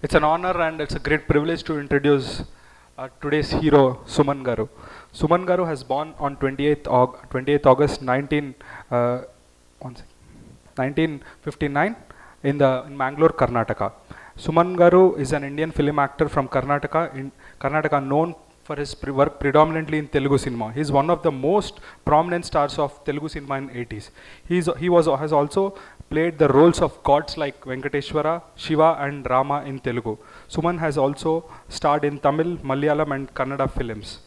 It's an honor and it's a great privilege to introduce today's hero, Suman Garu. Suman Garu has born on 28th August 1959 in Mangalore, Karnataka. Suman Garu is an Indian film actor from Karnataka known for his work predominantly in Telugu cinema. He is one of the most prominent stars of Telugu cinema in 80s. Has also played the roles of gods like Venkateshwara, Shiva and Rama in Telugu. Suman has also starred in Tamil, Malayalam and Kannada films.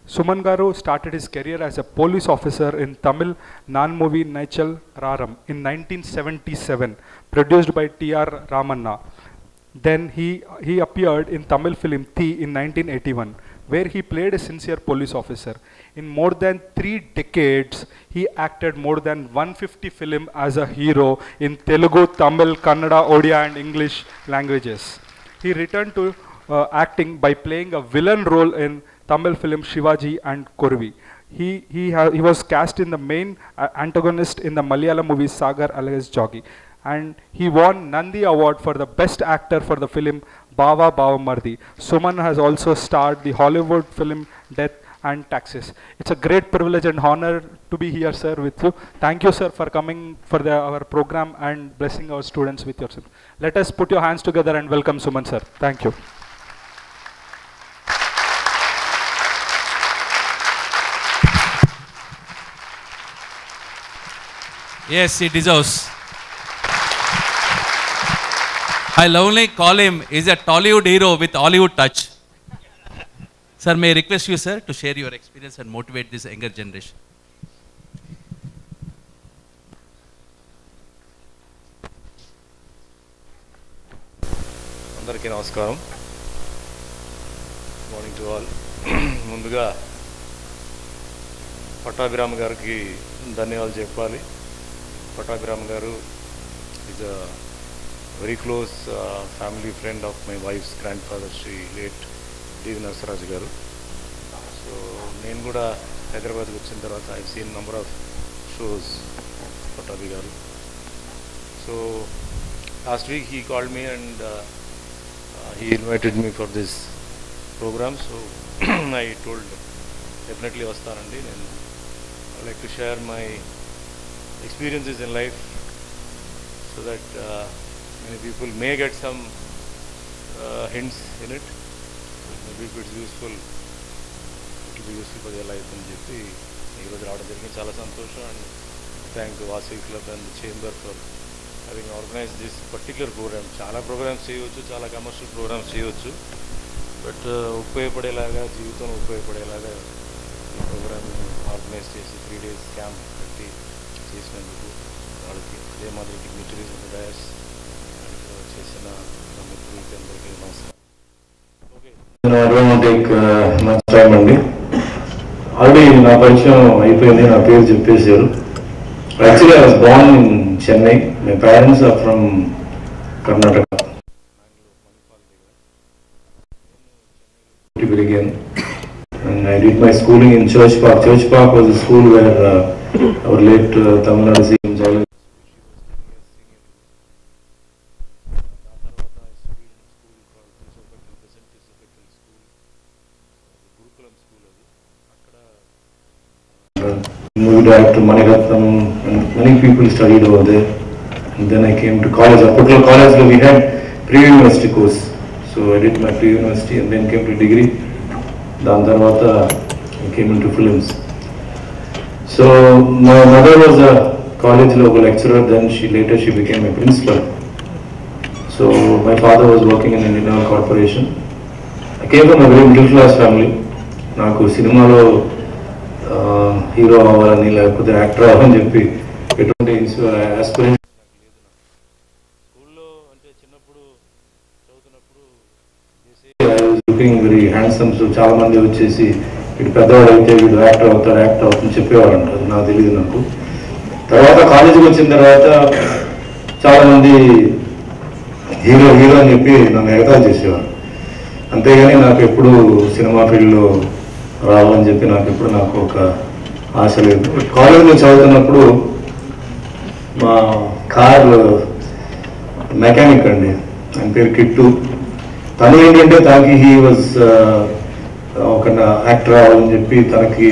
Suman Garu started his career as a police officer in Tamil non-movie Naichal Raram in 1977, produced by T.R. Ramanna. Then he appeared in Tamil film Thi in 1981, where he played a sincere police officer. In more than 3 decades, he acted more than 150 films as a hero in Telugu, Tamil, Kannada, Odia and English languages. He returned to acting by playing a villain role in Tamil film Shivaji and Kurvi. He was cast in the main antagonist in the Malayalam movie Sagar alias Jogi. And he won Nandi Award for the Best Actor for the film Bava Bava Mardi. Suman has also starred the Hollywood film Death and Taxes. It's a great privilege and honor to be here, sir, with you. Thank you, sir, for coming for our program and blessing our students with yourself. Let us put your hands together and welcome Suman, sir. Thank you. Yes, he deserves. I lovingly call him, he's a Tollywood hero with Hollywood touch. Sir, may I request you, sir, to share your experience and motivate this younger generation. Andariki namaskaram. Good morning to all. Munduga Pattabhiram gariki ధన్యవాదాలు చెప్పాలి. Pattabhiram garu is a very close family friend of my wife's grandfather, Sri late D.V. Narsaraju garu. So నేను కూడా హైదరాబాద్కి వచ్చిన తర్వాత I've seen number of shows Pattabhi garu. So last week he called me and he invited me for this program. So I told definitely వస్తానండి. నేను I'd like to share my experiences in life so that many people may get some hints in it. Maybe if it's useful, it will be useful for their life అని చెప్పి ఈరోజు రావడం జరిగింది. చాలా సంతోషం. And thank Vasavi club and chamber for having organise this particular programme. చాలా programmes చేయవచ్చు, చాలా కమర్షియల్ ప్రోగ్రామ్స్ చేయవచ్చు, బట్ ఉపయోగపడేలాగా, జీవితంలో ఉపయోగపడేలాగా ఈ ప్రోగ్రామ్ ఆర్గనైజ్ చేసి 3 days క్యాంప్ పెట్టి చేసినందుకు వాళ్ళకి అదే మాదిరికి మిటరీస్ డయర్స్ చేసిన మిత్రులకి అందరికీ నమస్కారం. I don't want to take much time అండి. ఆల్రెడీ నా పరిచయం అయిపోయింది, నా పేరు చెప్పేశారు. Actually I was born in Chennai. My parents are from Karnataka. Began and I did my schooling in Church Park. Church Park was a school where our late Tamil Nadu CM Jayalalitha. Moved back to Maniratnam and many people studied over there. And then I came to college. Apputtal College we had pre-university course. So I did my pre-university and then came to degree. Then I came into films. So my mother was a college level lecturer. Then later she became a principal. So my father was working in an Indian corporation. I came from a very middle class family. నాకు సినిమాలో hero అవ్వాలని లేకపోతే actor అవ్వాలని చెప్పి ఎటువంటి ఆస్పిరెషన్ స్కూల్లో అంటే చిన్నప్పుడు చదువుతున్నప్పుడు లుకింగ్ వెరీ హ్యాండ్సమ్. సో చాలా మంది వచ్చేసి ఇటు పెద్దవాడు అయితే వీడు యాక్టర్ అవుతాడు చెప్పేవాడు అంటారు. నాకు తెలియదు. నాకు తర్వాత కాలేజీకి వచ్చిన తర్వాత చాలామంది హీరో అని చెప్పి నన్ను ఎగతాళి చేసేవారు. అంతేగాని నాకు ఎప్పుడు సినిమా ఫీల్డ్లో రావాలని చెప్పి నాకు ఒక ఆశ లేదు. కాలేజీలో చదువుతున్నప్పుడు మా కార్ మెకానిక్ అండి, ఆయన పేరు కిట్టు. తను ఏంటంటే తనకి హీ వాజ్ ఒక యాక్టర్ అవ్వాలని చెప్పి తనకి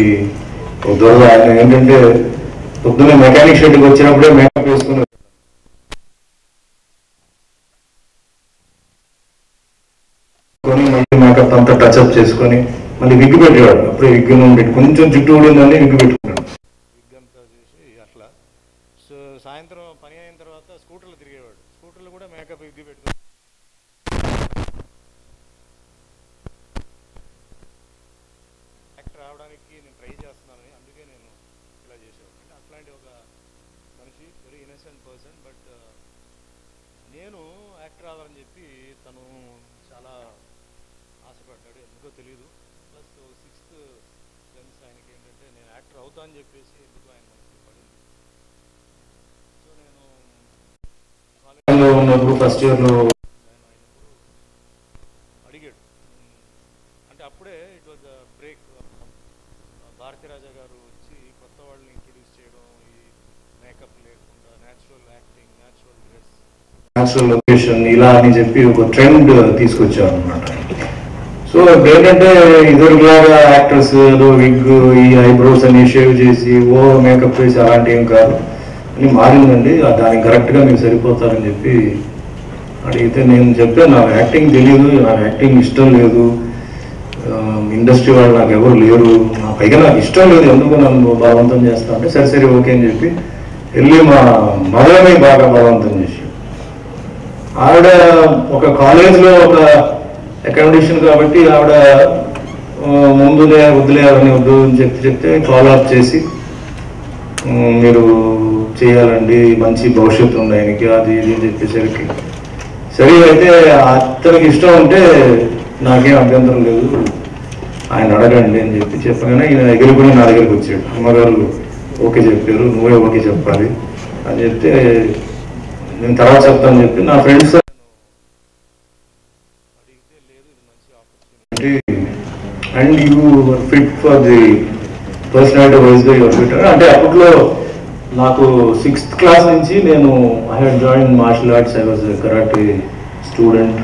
దొరద. ఆయన ఏంటంటే పొద్దున్నే మెకానిక్ షెడ్కి వచ్చినప్పుడే మేకప్ వేసుకుని మళ్ళీ మేకప్ అంతా టచ్అప్ చేసుకొని మళ్ళీ విగ్గు పెట్టేవాడు. అప్పుడే విగ్గు పెట్టి కొంచెం జుట్టు ఊడిందని విగ్గు పెట్టుకున్నాడు. విగ్ అంతా చేసి అట్లా. సో సాయంత్రం పని అయిన తర్వాత స్కూటర్లు తిరిగేవాడు. స్కూటర్లు కూడా మేకప్ విగ్గు పెట్టుకుని యాక్టర్ రావడానికి నేను ట్రై చేస్తున్నానని, అందుకే నేను ఇలా చేసేవాడు. అట్లాంటి ఒక మనిషి, వెరీ ఇన్నోసెంట్ పర్సన్. బట్ నేను యాక్టర్ అవ్వాలని చెప్పి తను చాలా ఆశపడ్డాడు, ఎందుకో తెలియదు. ప్లస్ 6th సెన్స్ ఆయనకి ఏంటంటే నేను యాక్టర్ అవుతా అని చెప్పేసి ఎందుకు ఆయన మనకి పడింది. సో నేను కాలేజ్లో ఉన్నప్పుడు ఫస్ట్ ఇయర్లో అడిగాడు. అంటే అప్పుడే ఇట్ వాజ్ బ్రేక్. భారతీరాజా గారు వచ్చి కొత్త వాళ్ళని ఇంట్రొడ్యూస్ చేయడం, ఈ మేకప్ లేకుండా natural acting, natural dress, natural location ఇలా అని చెప్పి ఒక ట్రెండ్ తీసుకొచ్చారు అనమాట. సో ఏంటంటే ఇదివరకులాగా యాక్టర్స్ ఏదో విగ్, ఈ ఐబ్రోస్ అని షేవ్ చేసి ఓవర్ మేకప్ వేసి అలాంటివి ఏం కాదు అని మారిందండి. దానికి కరెక్ట్గా మీరు సరిపోతారని చెప్పి అడిగితే నేను చెప్పాను, నాకు యాక్టింగ్ తెలియదు, నాకు యాక్టింగ్ ఇష్టం లేదు, ఇండస్ట్రీ వాళ్ళు నాకు ఎవరు లేరు, పైగా నాకు ఇష్టం లేదు, ఎందుకు నన్ను బలవంతం చేస్తా అంటే సరే సరే ఓకే అని చెప్పి వెళ్ళి మా మదర్ని బాగా బలవంతం చేసి, ఆవిడ ఒక కాలేజ్లో ఒక అకామిడేషన్ కాబట్టి ఆవిడ ముందులే వద్దులే అవన్నీ వద్దు అని చెప్తే ఫాలో అప్ చేసి మీరు చేయాలండి, మంచి భవిష్యత్తు ఉంది ఆయనకి, అది ఇది అని చెప్పేసరికి సరే అయితే అతనికి ఇష్టం ఉంటే నాకేం అభ్యంతరం లేదు, ఆయన అడగండి అని చెప్పగానే ఈయన ఎగిరిపోయి నా దగ్గరికి వచ్చాడు. అమ్మగారు ఓకే చెప్పారు, నువ్వే ఓకే చెప్పాలి అని చెప్తే నేను తర్వాత చెప్తాను చెప్పి నా ఫ్రెండ్స్ అడిగితే లేదు ఇది మంచి opportunity and you fit for the personality wise గా యువర్ ఫిట్ అంటే అప్పట్లో నాకు 6th క్లాస్ నుంచి నేను I had join martial arts. I was karate student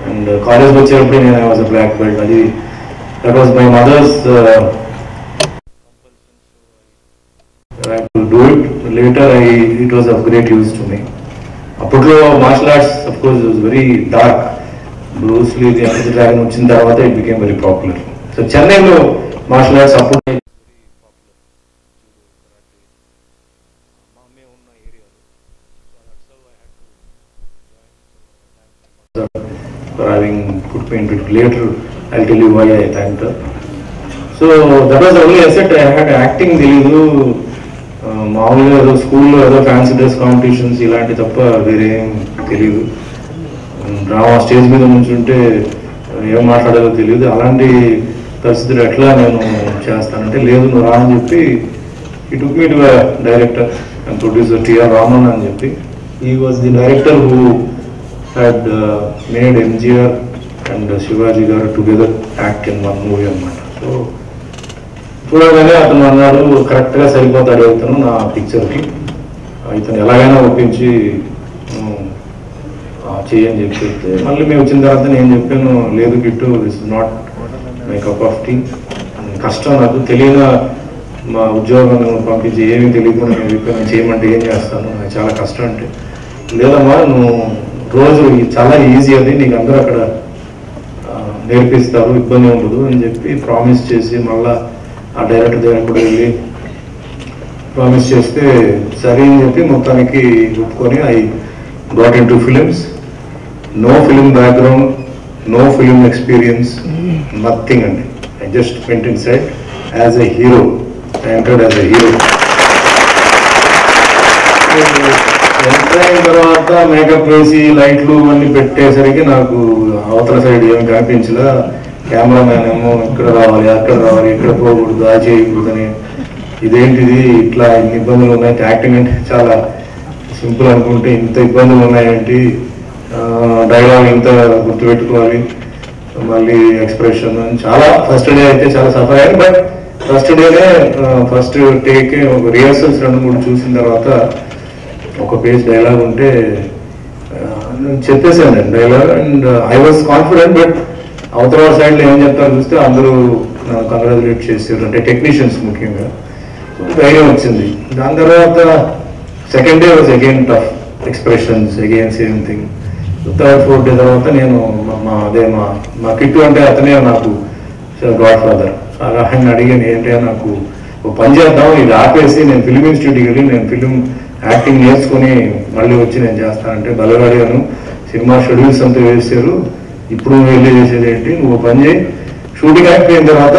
and కాలేజ్కి వచ్చేటప్పుడు నేను I was a black belt. అది that was my mother's I could do it. Later it was of great use to me. అప్పట్లో martial arts of course was very dark. Bruce Lee, the enter dragon వచ్చిన తర్వాత it became very popular. So చెన్నైలో martial arts అప్పుడు for having put me into it. Later I'll tell you why I thanked her. So that was the only asset I had. Acting తెలియదు, మామూలుగా ఏదో స్కూల్లో ఏదో fancy dress competitions ఇలాంటి తప్ప వేరేం తెలియదు. డ్రామా స్టేజ్ మీద నుంచుంటే ఏం మాట్లాడాలో తెలియదు. అలాంటి పరిస్థితులు ఎట్లా నేను చేస్తానంటే లేదు నువ్వు రా అని చెప్పి ఈ took me to director and producer TR Raman అని చెప్పి. He was the director who had made MGR and Sivaji garu together act in one movie అనమాట. సో చూడగానే అతను అన్నాడు కరెక్ట్గా సరిపోతాడు ఇతను నా పిక్చర్కి, ఇతను ఎలాగైనా ఒప్పించి చేయని చెప్పి చెప్తే మళ్ళీ మేము వచ్చిన తర్వాత నేను చెప్పాను లేదు గిట్టు this is not my cup of tea, కష్టం నాకు తెలియని మా ఉద్యోగం పంపించి ఏమీ తెలియకుండా నేను చెప్పాను చేయమంటే ఏం చేస్తాను, నాకు చాలా కష్టం అంటే లేదమ్మా నువ్వు రోజు చాలా ఈజీ అది నీకు అందరూ అక్కడ నేర్పిస్తారు ఇబ్బంది ఉండదు అని చెప్పి ప్రామిస్ చేసి మళ్ళీ ఆ డైరెక్టర్ దగ్గర కూడా వెళ్ళి ప్రామిస్ చేస్తే సరే అని చెప్పి మొత్తానికి ఒప్పుకొని I got into films. No film background, no film experience, nothing అండి. I just went inside as a hero. I entered as a hero. Enter అయిన తర్వాత మేకప్ వేసి లైట్లు అన్ని పెట్టేసరికి నాకు అవతల సైడ్ ఏమి కనిపించలా. కెమెరామ్యాన్ ఏమో ఇక్కడ రావాలి అక్కడ రావాలి ఇక్కడ పోకూడదు ఆ చేయకూడదు అని, ఇదేంటిది ఇట్లా ఇన్ని ఇబ్బందులు ఉన్నాయి, యాక్టింగ్ అంటే చాలా సింపుల్ అనుకుంటే ఇంత ఇబ్బందులు ఉన్నాయేంటి, డైలాగ్ ఇంత గుర్తుపెట్టుకోవాలి, మళ్ళీ ఎక్స్ప్రెషన్ అని చాలా ఫస్ట్ డే అయితే చాలా సఫర్ అయ్యాను. బట్ ఫస్ట్ డేనే ఫస్ట్ టేకే ఒక రిహర్సల్స్ 2-3 చూసిన తర్వాత ఒక పేజ్ డైలాగ్ ఉంటే చెప్పేసాను dialogue. And I was confident, but అవతల సైడ్లో ఏం చెప్తారో చూస్తే అందరూ నన్ను కంగ్రాచులేట్ చేశారు, అంటే టెక్నీషియన్స్ ముఖ్యంగా. ధైర్యం వచ్చింది. దాని తర్వాత second day was again tough expressions, again same thing. Third fourth day తర్వాత నేను మా కిట్టు అంటే అతనే నాకు గాడ్ ఫాదర్. ఆయన అడిగాను, ఏంటంటే నాకు ఒక పని చేద్దాం, ఇది ఆపేసి నేను ఫిలిం ఇన్స్టిట్యూట్కి వెళ్ళి నేను ఫిలిం యాక్టింగ్ నేర్చుకుని మళ్ళీ వచ్చి నేను చేస్తానంటే బలగాడిగాను. సినిమా షెడ్యూల్స్ అంతా వేసారు, ఇప్పుడు వెళ్ళి చేసేది ఏంటి, నువ్వు పని చేయి, షూటింగ్ అయిపోయిన తర్వాత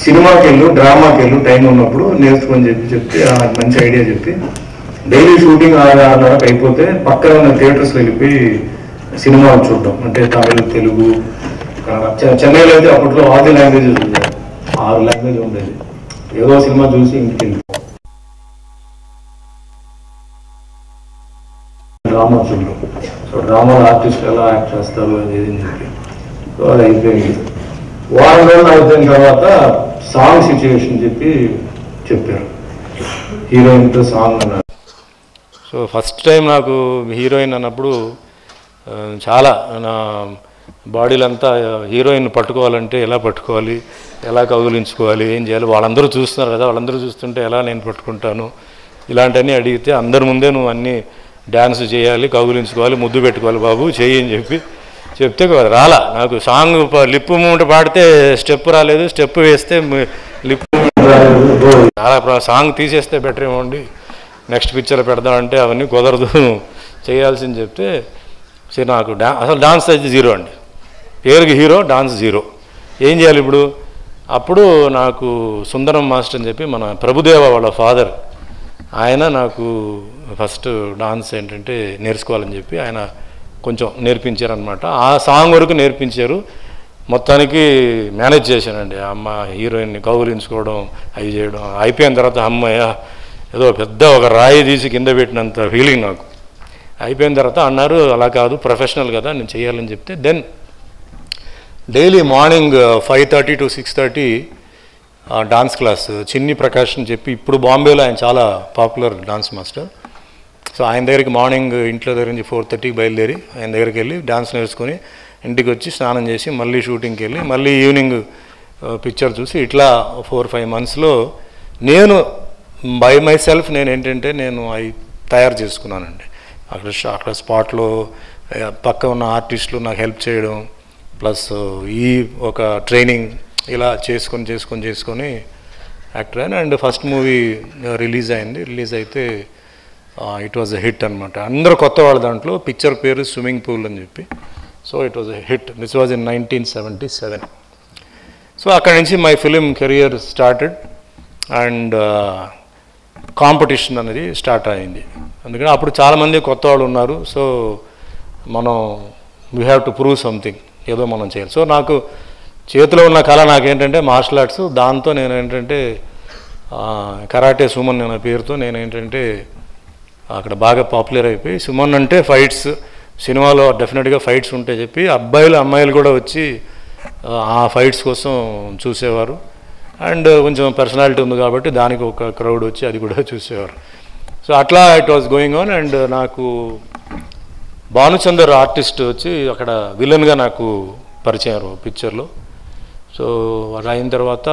సినిమాకి వెళ్ళు, డ్రామాకి వెళ్ళు, టైం ఉన్నప్పుడు నేర్చుకొని చెప్తే మంచి ఐడియా చెప్పి డైలీ షూటింగ్ 6:30 అయిపోతే పక్కన ఉన్న థియేటర్స్లో వెళ్ళిపోయి సినిమాలు చూడడం, అంటే తమిళ, తెలుగు, చెన్నైలో అయితే అప్పట్లో 6 లాంగ్వేజెస్ ఉండేది, 6 లాంగ్వేజ్ ఉండేది. ఏదో సినిమా చూసి ఇంటికి వెళ్ళి డ్రామా చూడడం. సో డ్రామాలో ఆర్టిస్ట్ ఎలా యాక్ట్ చేస్తారు అనేది చెప్పి, సో అది అయిపోయింది. వారం రోజులు అయిపోయిన తర్వాత సాంగ్ సిచ్యువేషన్ చెప్పారు, హీరోయిన్తో సాంగ్ అన్నారు. సో ఫస్ట్ టైం నాకు హీరోయిన్ అన్నప్పుడు చాలా నా బాడీలో అంతా హీరోయిన్ పట్టుకోవాలంటే ఎలా పట్టుకోవాలి, ఎలా కౌగిలించుకోవాలి, ఏం చేయాలి, వాళ్ళందరూ చూస్తున్నారు కదా, వాళ్ళందరూ చూస్తుంటే ఎలా నేను పట్టుకుంటాను, ఇలాంటివన్నీ అడిగితే అందరి ముందే నువ్వు అన్నీ డ్యాన్స్ చేయాలి, కౌగిలించుకోవాలి, ముద్దు పెట్టుకోవాలి బాబు చెయ్యి అని చెప్తే రాలా నాకు. సాంగ్ లిప్ మూమెంట్ పాడితే స్టెప్ రాలేదు, స్టెప్ వేస్తే లిప్ రాలేదు. చాలా సాంగ్ తీసేస్తే బెటర్ ఏమోండి, నెక్స్ట్ పిక్చర్ పెడదామంటే అవన్నీ కుదరదు, చేయాల్సింది చెప్తే సరే నాకు అసలు డాన్స్ అయితే 0 అండి, పేరుకి హీరో, డాన్స్ 0. ఏం చేయాలి ఇప్పుడు? అప్పుడు నాకు సుందరం మాస్టర్ అని చెప్పి మన ప్రభుదేవ వాళ్ళ ఫాదర్, ఆయన నాకు ఫస్ట్ డాన్స్ ఏంటంటే నేర్చుకోవాలని చెప్పి ఆయన కొంచెం నేర్పించారనమాట. ఆ సాంగ్ వరకు నేర్పించారు, మొత్తానికి మేనేజ్ చేశానండి. అమ్మ హీరోయిన్ని కౌగులించుకోవడం అవి చేయడం అయిపోయిన తర్వాత అమ్మయ్య ఏదో పెద్ద ఒక రాయి తీసి కింద పెట్టినంత ఫీలింగ్ నాకు. అయిపోయిన తర్వాత అన్నారు, అలా కాదు ప్రొఫెషనల్ కదా నేను చేయాలని చెప్తే then daily morning 5:30 to 6:30 dance class Chinni Prakash అని చెప్పి, ఇప్పుడు బాంబేలో ఆయన చాలా పాపులర్ డాన్స్ మాస్టర్. సో ఆయన దగ్గరికి మార్నింగ్ ఇంట్లో దగ్గర నుంచి 4:30కి బయలుదేరి ఆయన దగ్గరికి వెళ్ళి డాన్స్ నేర్చుకొని ఇంటికి వచ్చి స్నానం చేసి మళ్ళీ షూటింగ్కి వెళ్ళి మళ్ళీ ఈవినింగ్ పిక్చర్ చూసి ఇట్లా 4-5 మంత్స్లో నేను బై మై సెల్ఫ్ నేను ఏంటంటే నేను అవి తయారు చేసుకున్నానండి. అక్కడ స్పాట్లో పక్క ఉన్న ఆర్టిస్టులు నాకు హెల్ప్ చేయడం, ప్లస్ ఈ ఒక ట్రైనింగ్ ఇలా చేసుకొని యాక్టర్ అయినా. అండ్ ఫస్ట్ మూవీ రిలీజ్ అయింది. రిలీజ్ అయితే ఇట్ వాజ్ ఎ హిట్ అనమాట. అందరూ కొత్త వాళ్ళ దాంట్లో. పిక్చర్ పేరు స్విమ్మింగ్ పూల్ అని చెప్పి. So it was a hit. This was in 1977. So అక్కడి నుంచి my film career started and competition అనేది స్టార్ట్ అయింది. అందుకని అప్పుడు చాలామంది కొత్త వాళ్ళు ఉన్నారు. సో మనం we have to prove something, ఏదో మనం చేయాలి. సో నాకు చేతిలో ఉన్న కళ నాకేంటంటే మార్షల్ ఆర్ట్స్. దాంతో నేను ఏంటంటే కరాటే సుమన్ అనే పేరుతో నేను ఏంటంటే అక్కడ బాగా పాపులర్ అయిపోయి, సుమన్ అంటే ఫైట్స్, సినిమాలో డెఫినెట్గా ఫైట్స్ ఉంటాయి చెప్పి అబ్బాయిలు అమ్మాయిలు కూడా వచ్చి ఆ ఫైట్స్ కోసం చూసేవారు. అండ్ కొంచెం పర్సనాలిటీ ఉంది కాబట్టి దానికి ఒక క్రౌడ్ వచ్చి అది కూడా చూసేవారు. సో అట్లా it was going on. And నాకు భానుచందర్ ఆర్టిస్ట్ వచ్చి అక్కడ విలన్గా నాకు పరిచయం పిక్చర్లో. సో అది అయిన తర్వాత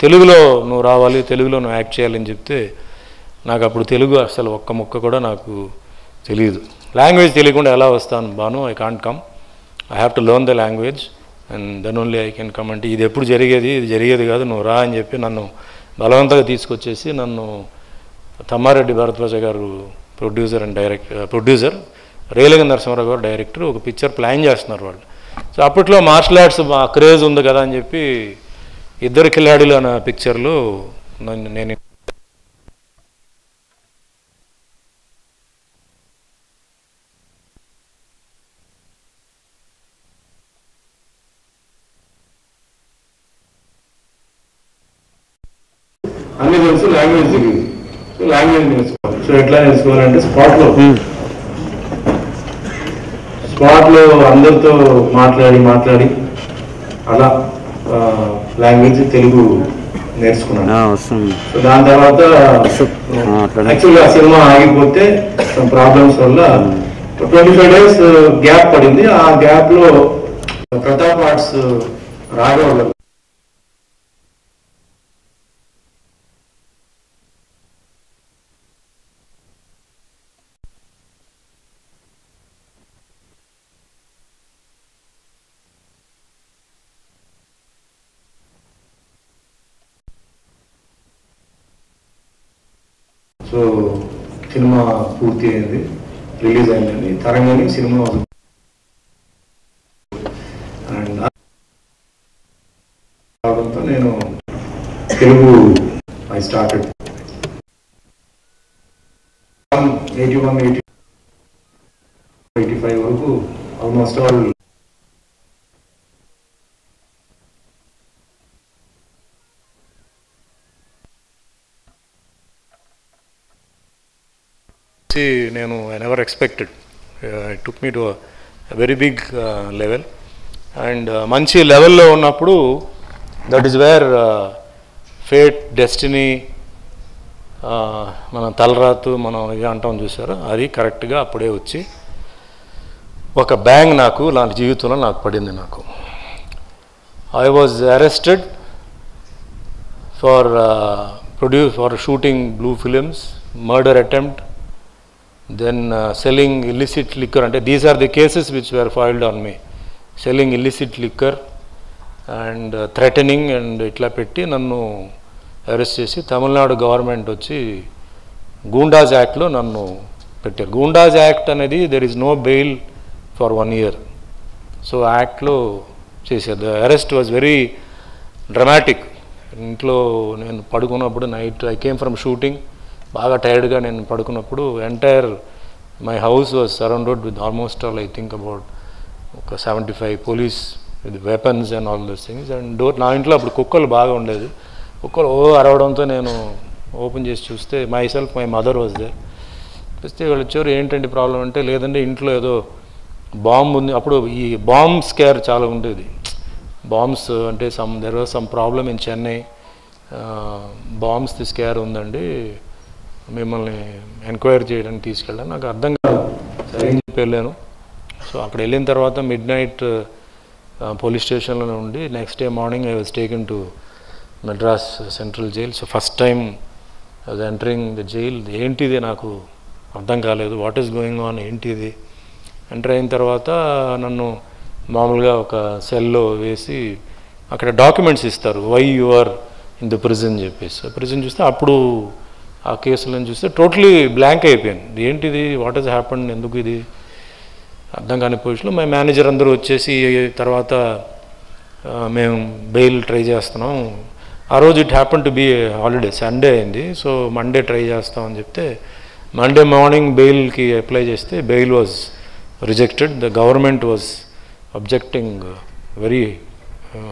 తెలుగులో నువ్వు రావాలి, తెలుగులో నువ్వు యాక్ట్ చేయాలని చెప్తే నాకు అప్పుడు తెలుగు అసలు ఒక్క ముక్క కూడా నాకు తెలియదు. లాంగ్వేజ్ తెలియకుండా ఎలా వస్తాను బాను, I can't come, I have to learn the language and then only I can come. అంటే ఇది ఎప్పుడు జరిగేది, ఇది జరిగేది కాదు, నువ్వు రా అని చెప్పి నన్ను బలవంతంగా తీసుకొచ్చేసి నన్ను తమ్మారెడ్డి భరద్వాజ గారు ప్రొడ్యూసర్ రేలంగి నరసింహారావు గారు డైరెక్టర్ ఒక పిక్చర్ ప్లాన్ చేస్తున్నారు వాళ్ళు. సో అప్పట్లో మార్షల్ ఆర్ట్స్ క్రేజ్ ఉంది కదా అని చెప్పి ఇద్దరు కిలాడీలు అన్న పిక్చర్లో నేను అన్ని తెలుసు, లాంగ్వేజ్ తెలియదు. సో లాంగ్వేజ్ నేర్చుకోవాలి. సో ఎట్లా నేర్చుకోవాలంటే స్పాట్లో అందరితో మాట్లాడి అలా లాంగ్వేజ్ తెలుగు నేర్చుకున్నాను. సో దాని తర్వాత యాక్చువల్గా సినిమా ఆగిపోతే ప్రాబ్లమ్స్ వల్ల 25 days గ్యాప్ పడింది. ఆ గ్యాప్లో Pratap arts Raghav so cinema పూర్తి అయింది, రిలీజ్ అయిందండి. తరంగని సినిమా అండ్ రావడంతో నేను తెలుగు ఐ స్టార్టెడ్ 81, 85 వరకు ఆల్మోస్ట్ ఆల్ నేను I never expected, it took me to very big level. And మంచి లెవెల్లో ఉన్నప్పుడు that is where fate, destiny, మన తలరాతు మనం ఇది అంటాం చూసారు, అది కరెక్ట్గా అప్పుడే వచ్చి ఒక బ్యాంగ్ నాకు లాంటి జీవితంలో నాకు పడింది. నాకు I was arrested for shooting blue films, murder attempt, then selling illicit liquor. And these are the cases which were filed on me, selling illicit liquor and threatening, and itla petti nannu arrest chesi Tamil Nadu government vachi Goondas Act lo nannu pettaru. Goondas Act anedi there is no bail for 1 year, so act lo chesaru. The arrest was very dramatic. Intlo nenu padukunnappudu night I came from shooting, బాగా టైర్డ్గా నేను పడుకున్నప్పుడు entire my house was surrounded with almost all I think about ఒక 75 police with weapons and all those things. And door, నా ఇంట్లో అప్పుడు కుక్కలు బాగా ఉండేది, కుక్కలు అరవడంతో నేను ఓపెన్ చేసి చూస్తే మై మదర్ వాజ్ దేర్. చూస్తే వాళ్ళు వచ్చారు, ఏంటంటే ప్రాబ్లం అంటే, లేదంటే ఇంట్లో ఏదో బాంబు ఉంది. అప్పుడు ఈ బాంబ్ స్కేర్ చాలా ఉండేది, బాంబ్స్ అంటే there was some problem in Chennai, bombs scare ఉందండి, మిమ్మల్ని ఎంక్వైరీ చేయడానికి తీసుకెళ్ళాను. నాకు అర్థం కాదు, సరే అని చెప్పి వెళ్ళాను. సో అక్కడ వెళ్ళిన తర్వాత మిడ్ నైట్ పోలీస్ స్టేషన్లోనే ఉండి next day morning I was taken to Madras central jail. So first time I was entering the jail. ఏంటిది నాకు అర్థం కాలేదు, వాట్ ఈస్ గోయింగ్ ఆన్, ఏంటిది. ఎంటర్ అయిన తర్వాత నన్ను మామూలుగా ఒక సెల్లో వేసి అక్కడ డాక్యుమెంట్స్ ఇస్తారు, why you are in the prison చెప్పేసి. ప్రిజన్ చూస్తే అప్పుడు ఆ కేసులను చూస్తే టోటలీ బ్లాంక్ అయిపోయాను, ఏంటిది, వాట్ ఈస్ హ్యాపెండ్, ఎందుకు ఇది అర్థం కాని పొజిషన్లో. మై మేనేజర్ అందరూ వచ్చేసి తర్వాత మేము బెయిల్ ట్రై చేస్తున్నాం. ఆ రోజు it happen to be holiday, Sunday అయింది. సో మండే ట్రై చేస్తామని చెప్తే మండే మార్నింగ్ బెయిల్కి అప్లై చేస్తే bail was rejected. The government was objecting very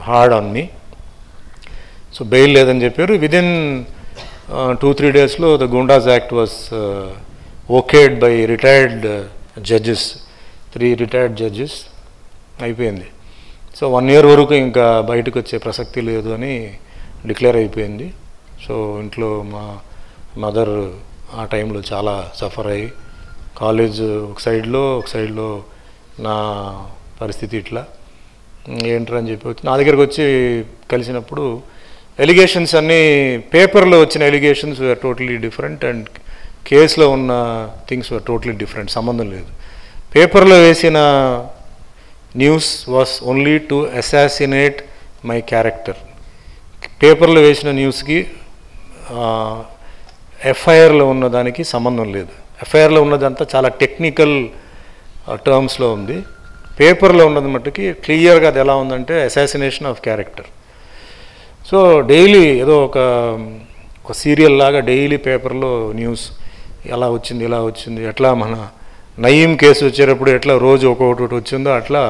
hard on me. So bail లేదని చెప్పారు. విదిన్ 2-3 daysలో the goondas act was okayed by retired judges, 3 retired judges, అయిపోయింది. So 1 year వరకు ఇంకా బయటకు వచ్చే ప్రసక్తి లేదు అని డిక్లేర్ అయిపోయింది. సో ఇంట్లో మా మదర్ ఆ టైంలో చాలా సఫర్ అయ్యి, కాలేజ్ ఒక సైడ్లో నా పరిస్థితి ఇట్లా ఏంటని చెప్పి నా దగ్గరకు వచ్చి కలిసినప్పుడు ఎలిగేషన్స్ అన్నీ పేపర్లో వచ్చిన allegations were totally different and కేసులో ఉన్న థింగ్స్ వేర్ టోటలీ డిఫరెంట్, సంబంధం లేదు. పేపర్లో వేసిన news was only to assassinate my character. పేపర్లో వేసిన న్యూస్కి ఎఫ్ఐఆర్లో ఉన్నదానికి సంబంధం లేదు. ఎఫ్ఐఆర్లో ఉన్నదంతా చాలా టెక్నికల్ టర్మ్స్లో ఉంది. పేపర్లో ఉన్నది మట్టుకి క్లియర్గా అది ఎలా ఉందంటే assassination of character. So daily ఏదో ఒక సీరియల్ లాగా డైలీ పేపర్లో న్యూస్ ఎలా వచ్చింది, ఇలా వచ్చింది, ఎట్లా మన నయీం కేసు వచ్చేటప్పుడు ఎట్లా రోజు ఒక్కొక్కటి వచ్చిందో అట్లా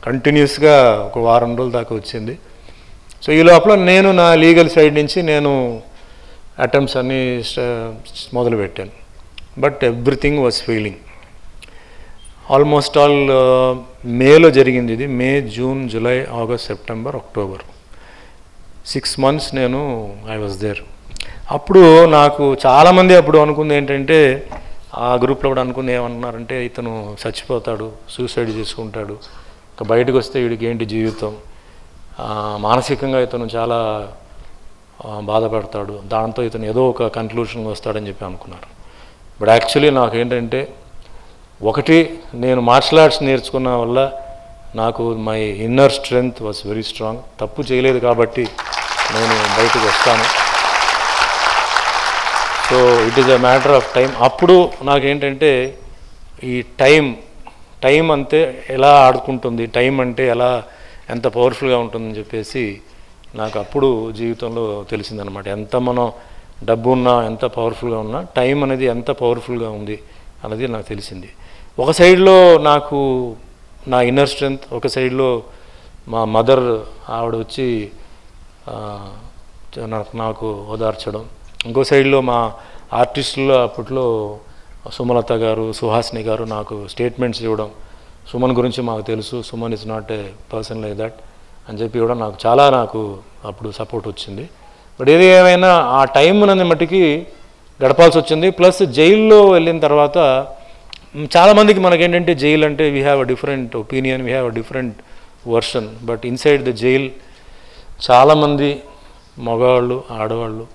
కంటిన్యూస్గా ఒక 1 వారం రోజుల దాకా వచ్చింది. సో ఈ లోపల నేను నా లీగల్ సైడ్ నుంచి నేను అటెంప్ట్స్ అన్నీ మొదలుపెట్టాను. But everything was failing. Almost all మేలో జరిగింది ఇది. May, June, July, August, September, October, 6 months నేను ఐ వాజ్ దేర్. అప్పుడు నాకు చాలామంది అప్పుడు అనుకుంది ఏంటంటే ఆ గ్రూప్లో కూడా అనుకుని ఏమన్నారంటే ఇతను చచ్చిపోతాడు, సూసైడ్ చేసుకుంటాడు, ఇక బయటకు వస్తే వీడికి ఏంటి జీవితం, మానసికంగా ఇతను చాలా బాధపడతాడు, దాంతో ఇతను ఏదో ఒక కన్క్లూషన్కి వస్తాడని చెప్పి అనుకున్నారు. బట్ యాక్చువల్లీ నాకేంటంటే ఒకటి, నేను మార్షల్ ఆర్ట్స్ నేర్చుకున్న వల్ల నాకు my inner strength was very strong. తప్పు చేయలేదు కాబట్టి నేను బయటకు వస్తాను. So it is a matter of time. అప్పుడు నాకేంటంటే ఈ టైం అంతే ఎలా ఆడుకుంటుంది, టైం అంటే ఎంత పవర్ఫుల్గా ఉంటుందని చెప్పేసి నాకు అప్పుడు జీవితంలో తెలిసిందనమాట. ఎంత మనం డబ్బు ఉన్నా, ఎంత పవర్ఫుల్గా ఉన్నా, టైం అనేది ఎంత పవర్ఫుల్గా ఉంది అనేది నాకు తెలిసింది. ఒక సైడ్లో నాకు నా ఇన్నర్ స్ట్రెంగ్త్, ఒక సైడ్లో మా మదర్ ఆవిడ వచ్చి నాకు ఓదార్చడం, ఇంకో సైడ్లో మా ఆర్టిస్టులు అప్పట్లో సుమలత గారు, సుహాసిని గారు నాకు స్టేట్మెంట్స్ ఇవ్వడం, సుమన్ గురించి మాకు తెలుసు, Suman is not a person like that అని చెప్పి ఇవ్వడం నాకు అప్పుడు సపోర్ట్ వచ్చింది. బట్ ఏది ఏమైనా ఆ టైం అనే మట్టికి గడపాల్సి వచ్చింది. ప్లస్ జైల్లో వెళ్ళిన తర్వాత చాలామందికి మనకేంటంటే జైలు అంటే we have a different opinion, we have a different version. But inside the jail చాలామంది మగవాళ్ళు, ఆడవాళ్ళు,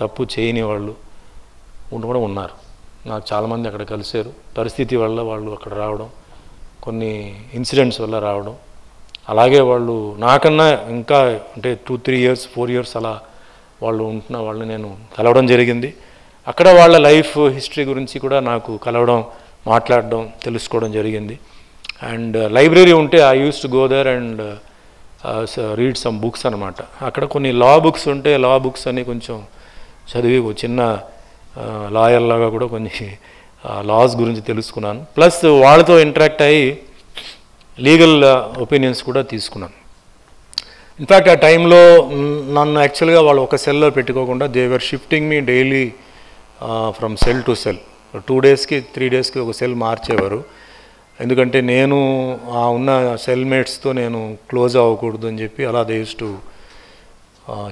తప్పు చేయని వాళ్ళు కూడా ఉన్నారు. నాకు చాలామంది అక్కడ కలిశారు. పరిస్థితి వల్ల వాళ్ళు అక్కడ రావడం, కొన్ని ఇన్సిడెంట్స్ వల్ల రావడం, అలాగే వాళ్ళు నాకన్నా ఇంకా అంటే 2-3 years 4 years అలా వాళ్ళు ఉంటున్న వాళ్ళని నేను కలవడం జరిగింది. అక్కడ వాళ్ళ లైఫ్ హిస్టరీ గురించి కూడా నాకు కలవడం, మాట్లాడడం, తెలుసుకోవడం జరిగింది. అండ్ లైబ్రరీ ఉంటే I use to go there and read some books అనమాట. అక్కడ కొన్ని లా బుక్స్ ఉంటే లా బుక్స్ అని కొంచెం చదివి చిన్న లాయర్ లాగా కూడా కొన్ని లాస్ గురించి తెలుసుకున్నాను. ప్లస్ వాళ్ళతో ఇంటరాక్ట్ అయ్యి లీగల్ ఒపీనియన్స్ కూడా తీసుకున్నాను. ఇన్ఫ్యాక్ట్ ఆ టైంలో నన్ను యాక్చువల్గా వాళ్ళు ఒక సెల్లో పెట్టుకోకుండా they were shifting me daily from cell to cell. 2 daysకి 3 daysకి ఒక సెల్ మార్చేవారు. ఎందుకంటే నేను ఉన్న సెల్మేట్స్తో నేను క్లోజ్ అవ్వకూడదు అని చెప్పి అలా దే యూస్ టు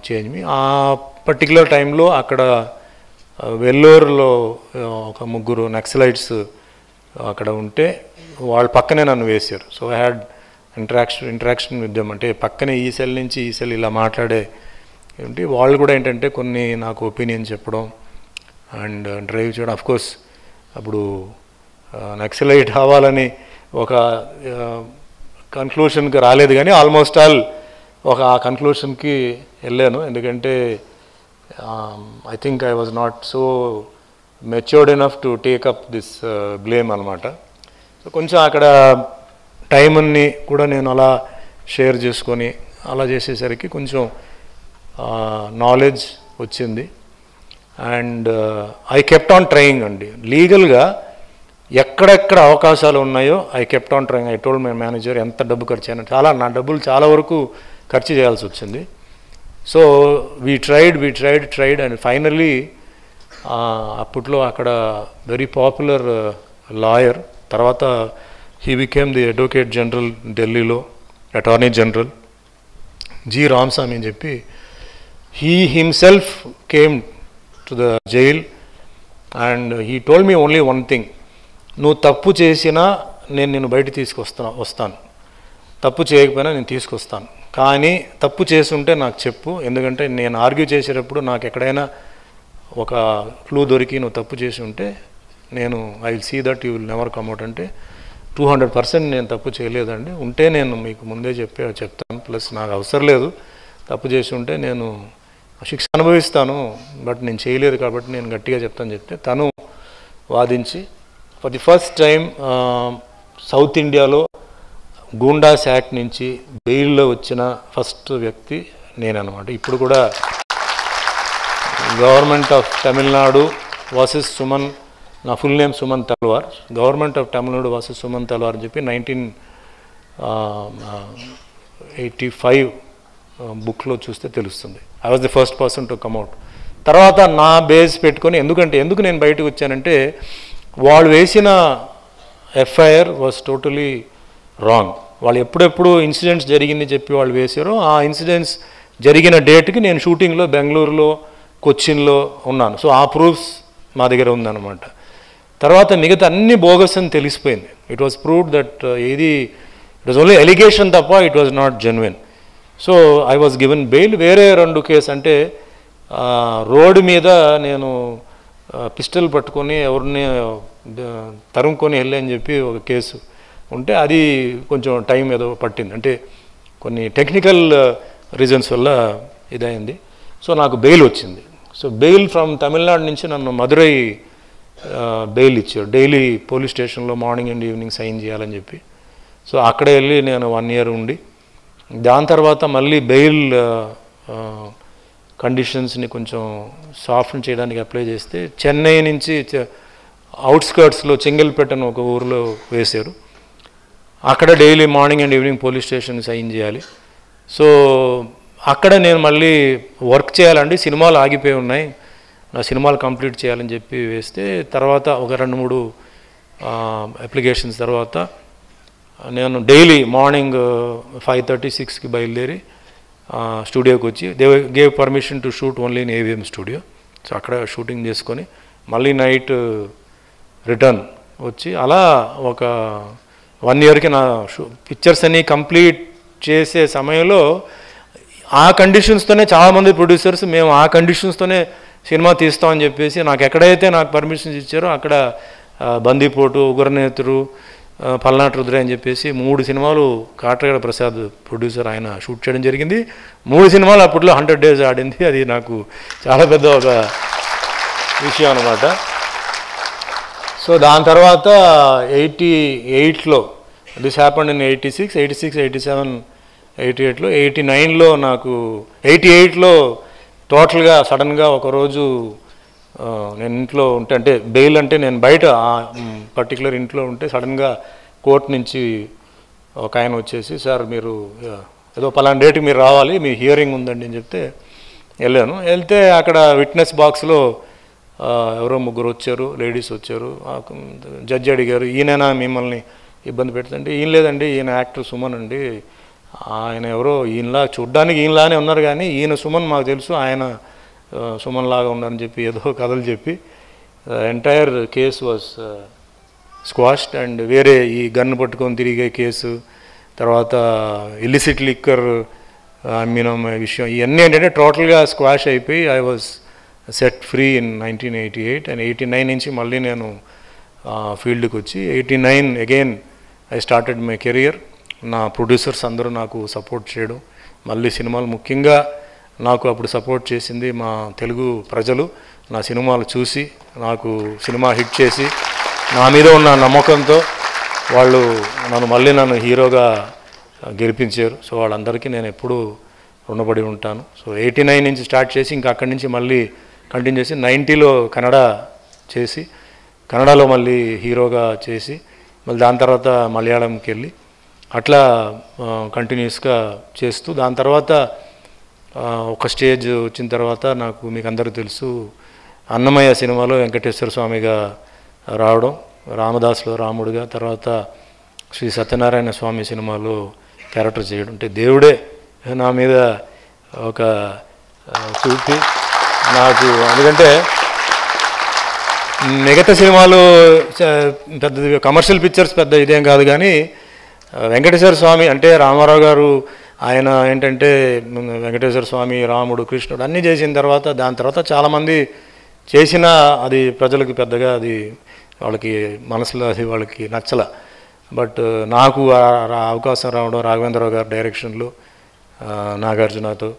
చేంజ్ మీ. ఆ పర్టికులర్ టైంలో అక్కడ వెల్లూరులో ఒక 3 నక్సలైట్స్ అక్కడ ఉంటే వాళ్ళ పక్కనే నన్ను వేశారు. So I had interaction with them. అంటే పక్కనే ఈ సెల్ నుంచి ఈ సెల్ ఇలా మాట్లాడే ఏంటి, వాళ్ళు కూడా ఏంటంటే కొన్ని నాకు ఒపీనియన్ చెప్పడం అండ్ డ్రైవ్ చేయడం. అఫ్కోర్స్ అప్పుడు నక్సలైట్ అవ్వాలని ఒక కన్క్లూషన్కి రాలేదు, కానీ ఆల్మోస్ట్ ఆల్ ఒక ఆ కన్క్లూషన్కి వెళ్ళాను. ఎందుకంటే I think I was not so matured enough to take up this blame అనమాట. సో కొంచెం అక్కడ టైంని కూడా నేను అలా షేర్ చేసుకొని అలా చేసేసరికి కొంచెం నాలెడ్జ్ వచ్చింది. And I kept on trying అండి. లీగల్గా ఎక్కడెక్కడ అవకాశాలు ఉన్నాయో I kept on trying. I told my manager ఎంత డబ్బు ఖర్చు అయినా నా డబ్బులు చాలా వరకు ఖర్చు చేయాల్సి వచ్చింది. So we tried and finally అప్పట్లో అక్కడ వెరీ పాపులర్ లాయర్, తర్వాత he became the advocate general ఢిల్లీలో, అటార్నీ జనరల్ జి రామస్వామి అని చెప్పి, he himself came to the jail and he told me only one thing, నువ్వు తప్పు చేసినా నేను నిన్ను బయట వస్తాను, తప్పు చేయకపోయినా నేను తీసుకొస్తాను, కానీ తప్పు చేసుంటే నాకు చెప్పు, ఎందుకంటే నేను ఆర్గ్యూ చేసేటప్పుడు నాకు ఎక్కడైనా ఒక క్లూ దొరికి నువ్వు తప్పు చేసి ఉంటే నేను I will see that you will never come out. అంటే 200% నేను తప్పు చేయలేదండి, ఉంటే నేను మీకు ముందే చెప్తాను, ప్లస్ నాకు అవసరం లేదు, తప్పు చేసి ఉంటే నేను శిక్ష అనుభవిస్తాను, బట్ నేను చేయలేదు కాబట్టి నేను గట్టిగా చెప్తాను చెప్తే తను వాదించి for the first time south ఇండియాలో గూండాస్ యాక్ట్ నుంచి బెయిల్లో వచ్చిన ఫస్ట్ వ్యక్తి నేనన్నమాట. ఇప్పుడు కూడా government of Tamil Nadu versus Suman, నా full name Suman Talwar, government of Tamil Nadu versus Suman Talwar అని చెప్పి 1985 బుక్లో చూస్తే తెలుస్తుంది. I was the first person to come out. తర్వాత నా బేస్ పెట్టుకొని ఎందుకు నేను బయటకు వచ్చానంటే వాళ్ళు వేసిన ఎఫ్ఐఆర్ వాజ్ టోటలీ రాంగ్. వాళ్ళు ఎప్పుడెప్పుడు ఇన్సిడెంట్స్ జరిగింది చెప్పి వాళ్ళు వేశారో ఆ ఇన్సిడెంట్స్ జరిగిన డేట్కి నేను షూటింగ్లో బెంగళూరులో, కొచ్చిన్లో ఉన్నాను. సో ఆ ప్రూఫ్స్ మా దగ్గర ఉందన్నమాట. తర్వాత మిగతా అన్ని బోగస్ అని తెలిసిపోయింది. ఇట్ వాస్ ప్రూవ్డ్ దట్ ఇది ఇట్ వాజ్ ఓన్లీ ఎలిగేషన్ తప్ప it was not genuine. So I was given bail. వేరే 2 కేసు అంటే రోడ్డు మీద నేను పిస్టల్ పట్టుకొని ఎవరిని తరుముకొని వెళ్ళని చెప్పి ఒక కేసు ఉంటే అది కొంచెం టైం ఏదో పట్టింది, అంటే కొన్ని టెక్నికల్ రీజన్స్ వల్ల ఇదైంది. సో నాకు బెయిల్ వచ్చింది. సో బెయిల్ ఫ్రమ్ తమిళనాడు నుంచి నన్ను మదురై బెయిల్ ఇచ్చారు. డైలీ పోలీస్ స్టేషన్లో మార్నింగ్ అండ్ ఈవినింగ్ సైన్ చేయాలని చెప్పి. సో అక్కడ వెళ్ళి నేను 1 year ఉండి దాని తర్వాత మళ్ళీ బెయిల్ కండిషన్స్ని కొంచెం సాఫ్ట్ చేయడానికి అప్లై చేస్తే చెన్నై నుంచి అవుట్స్కర్ట్స్లో చెంగల్పేట అని ఒక ఊరిలో వేశారు. అక్కడ daily morning and evening police station sign చేయాలి. సో అక్కడ నేను మళ్ళీ వర్క్ చేయాలండి, సినిమాలు ఆగిపోయి ఉన్నాయి, నా సినిమాలు కంప్లీట్ చేయాలని చెప్పి వేస్తే తర్వాత ఒక 2-3 అప్లికేషన్స్ తర్వాత నేను డైలీ మార్నింగ్ 5:30-6కి బయలుదేరి స్టూడియోకి వచ్చి they gave permission to shoot only in AVM studio. So అక్కడ షూటింగ్ చేసుకొని మళ్ళీ నైట్ రిటర్న్ వచ్చి అలా ఒక 1 yearకి నా పిక్చర్స్ అన్నీ కంప్లీట్ చేసే సమయంలో ఆ కండిషన్స్తోనే చాలామంది ప్రొడ్యూసర్స్ మేము ఆ కండిషన్స్తోనే సినిమా తీస్తామని చెప్పేసి నాకు ఎక్కడైతే నాకు పర్మిషన్స్ ఇచ్చారో అక్కడ బందీపోటు, ఉగ్రనేతుడు, పల్నాటి రుద్ర అని చెప్పేసి 3 సినిమాలు కాట్రగడ ప్రసాద్ ప్రొడ్యూసర్ ఆయన షూట్ చేయడం జరిగింది. 3 సినిమాలు అప్పట్లో 100 days ఆడింది. అది నాకు చాలా పెద్ద ఒక విషయం అన్నమాట. సో దాని తర్వాత 88లో దిస్ హ్యాపెండ్ ఇన్ 86, 87, 88లో 89లో నాకు 88లో టోటల్గా సడన్గా ఒకరోజు నేను ఇంట్లో ఉంటే, అంటే బెయిల్ అంటే నేను బయట పర్టికులర్ ఇంట్లో ఉంటే సడన్గా కోర్టు నుంచి ఒక ఆయన వచ్చేసి సార్ మీరు ఏదో పలానా డేట్కి మీరు రావాలి, మీ హియరింగ్ ఉందండి అని చెప్తే వెళ్ళాను. వెళ్తే అక్కడ విట్నెస్ బాక్స్లో ఎవరో 3 వచ్చారు, లేడీస్ వచ్చారు. జడ్జి అడిగారు ఈయనైనా మిమ్మల్ని ఇబ్బంది పెడుతుంటే ఈయన లేదండి, ఈయన యాక్టర్ సుమన్ అండి, ఆయన ఎవరో ఈయనలా చూడ్డానికి ఈయనలానే ఉన్నారు కానీ ఈయన సుమన్ మాకు తెలుసు, ఆయన సుమన్ లాగా ఉన్నారని చెప్పి ఏదో కథలు చెప్పి ఎంటైర్ కేసు వాజ్ స్క్వాష్డ్. అండ్ వేరే ఈ గన్ను పట్టుకొని తిరిగే కేసు, తర్వాత ఇల్లిసిట్ లిక్కర్ అమ్మినం విషయం, ఇవన్నీ ఏంటంటే టోటల్గా స్క్వాష్ అయిపోయి I was set free in 1988. And 89 నుంచి మళ్ళీ నేను ఫీల్డ్కి వచ్చి 89 again I started my career. నా ప్రొడ్యూసర్స్ అందరూ నాకు సపోర్ట్ చేయడం, మళ్ళీ సినిమాలు ముఖ్యంగా నాకు అప్పుడు సపోర్ట్ చేసింది మా తెలుగు ప్రజలు. నా సినిమాలు చూసి నాకు సినిమా హిట్ చేసి నా మీద ఉన్న నమ్మకంతో వాళ్ళు నన్ను హీరోగా గెలిపించారు. సో వాళ్ళందరికీ నేను ఎప్పుడూ రుణపడి ఉంటాను. సో 89 నుంచి స్టార్ట్ చేసి ఇంకా అక్కడి నుంచి మళ్ళీ కంటిన్యూ చేసి 90లో కన్నడ చేసి కన్నడలో మళ్ళీ హీరోగా చేసి మళ్ళీ దాని తర్వాత మలయాళంకి వెళ్ళి అట్లా కంటిన్యూస్గా చేస్తూ దాని తర్వాత ఒక స్టేజ్ వచ్చిన తర్వాత నాకు మీకు అందరూ తెలుసు అన్నమయ్య సినిమాలో వెంకటేశ్వర స్వామిగా రావడం, రామదాస్లో రాముడిగా, తర్వాత శ్రీ సత్యనారాయణ స్వామి సినిమాలో క్యారెక్టర్ చేయడం. అంటే దేవుడే నా మీద ఒక చూపి నాకు, ఎందుకంటే మిగతా సినిమాలు పెద్ద కమర్షియల్ పిక్చర్స్ పెద్ద ఇదేం కాదు కానీ వెంకటేశ్వర స్వామి అంటే రామారావు గారు ఆయన ఏంటంటే వెంకటేశ్వర స్వామి, రాముడు, కృష్ణుడు అన్నీ చేసిన తర్వాత దాని తర్వాత చాలామంది చేసినా అది ప్రజలకు పెద్దగా అది వాళ్ళకి మనసులో అది వాళ్ళకి నచ్చల. బట్ నాకు అవకాశం రావడం రాఘవేంద్రరావు గారి డైరెక్షన్లో నాగార్జునతో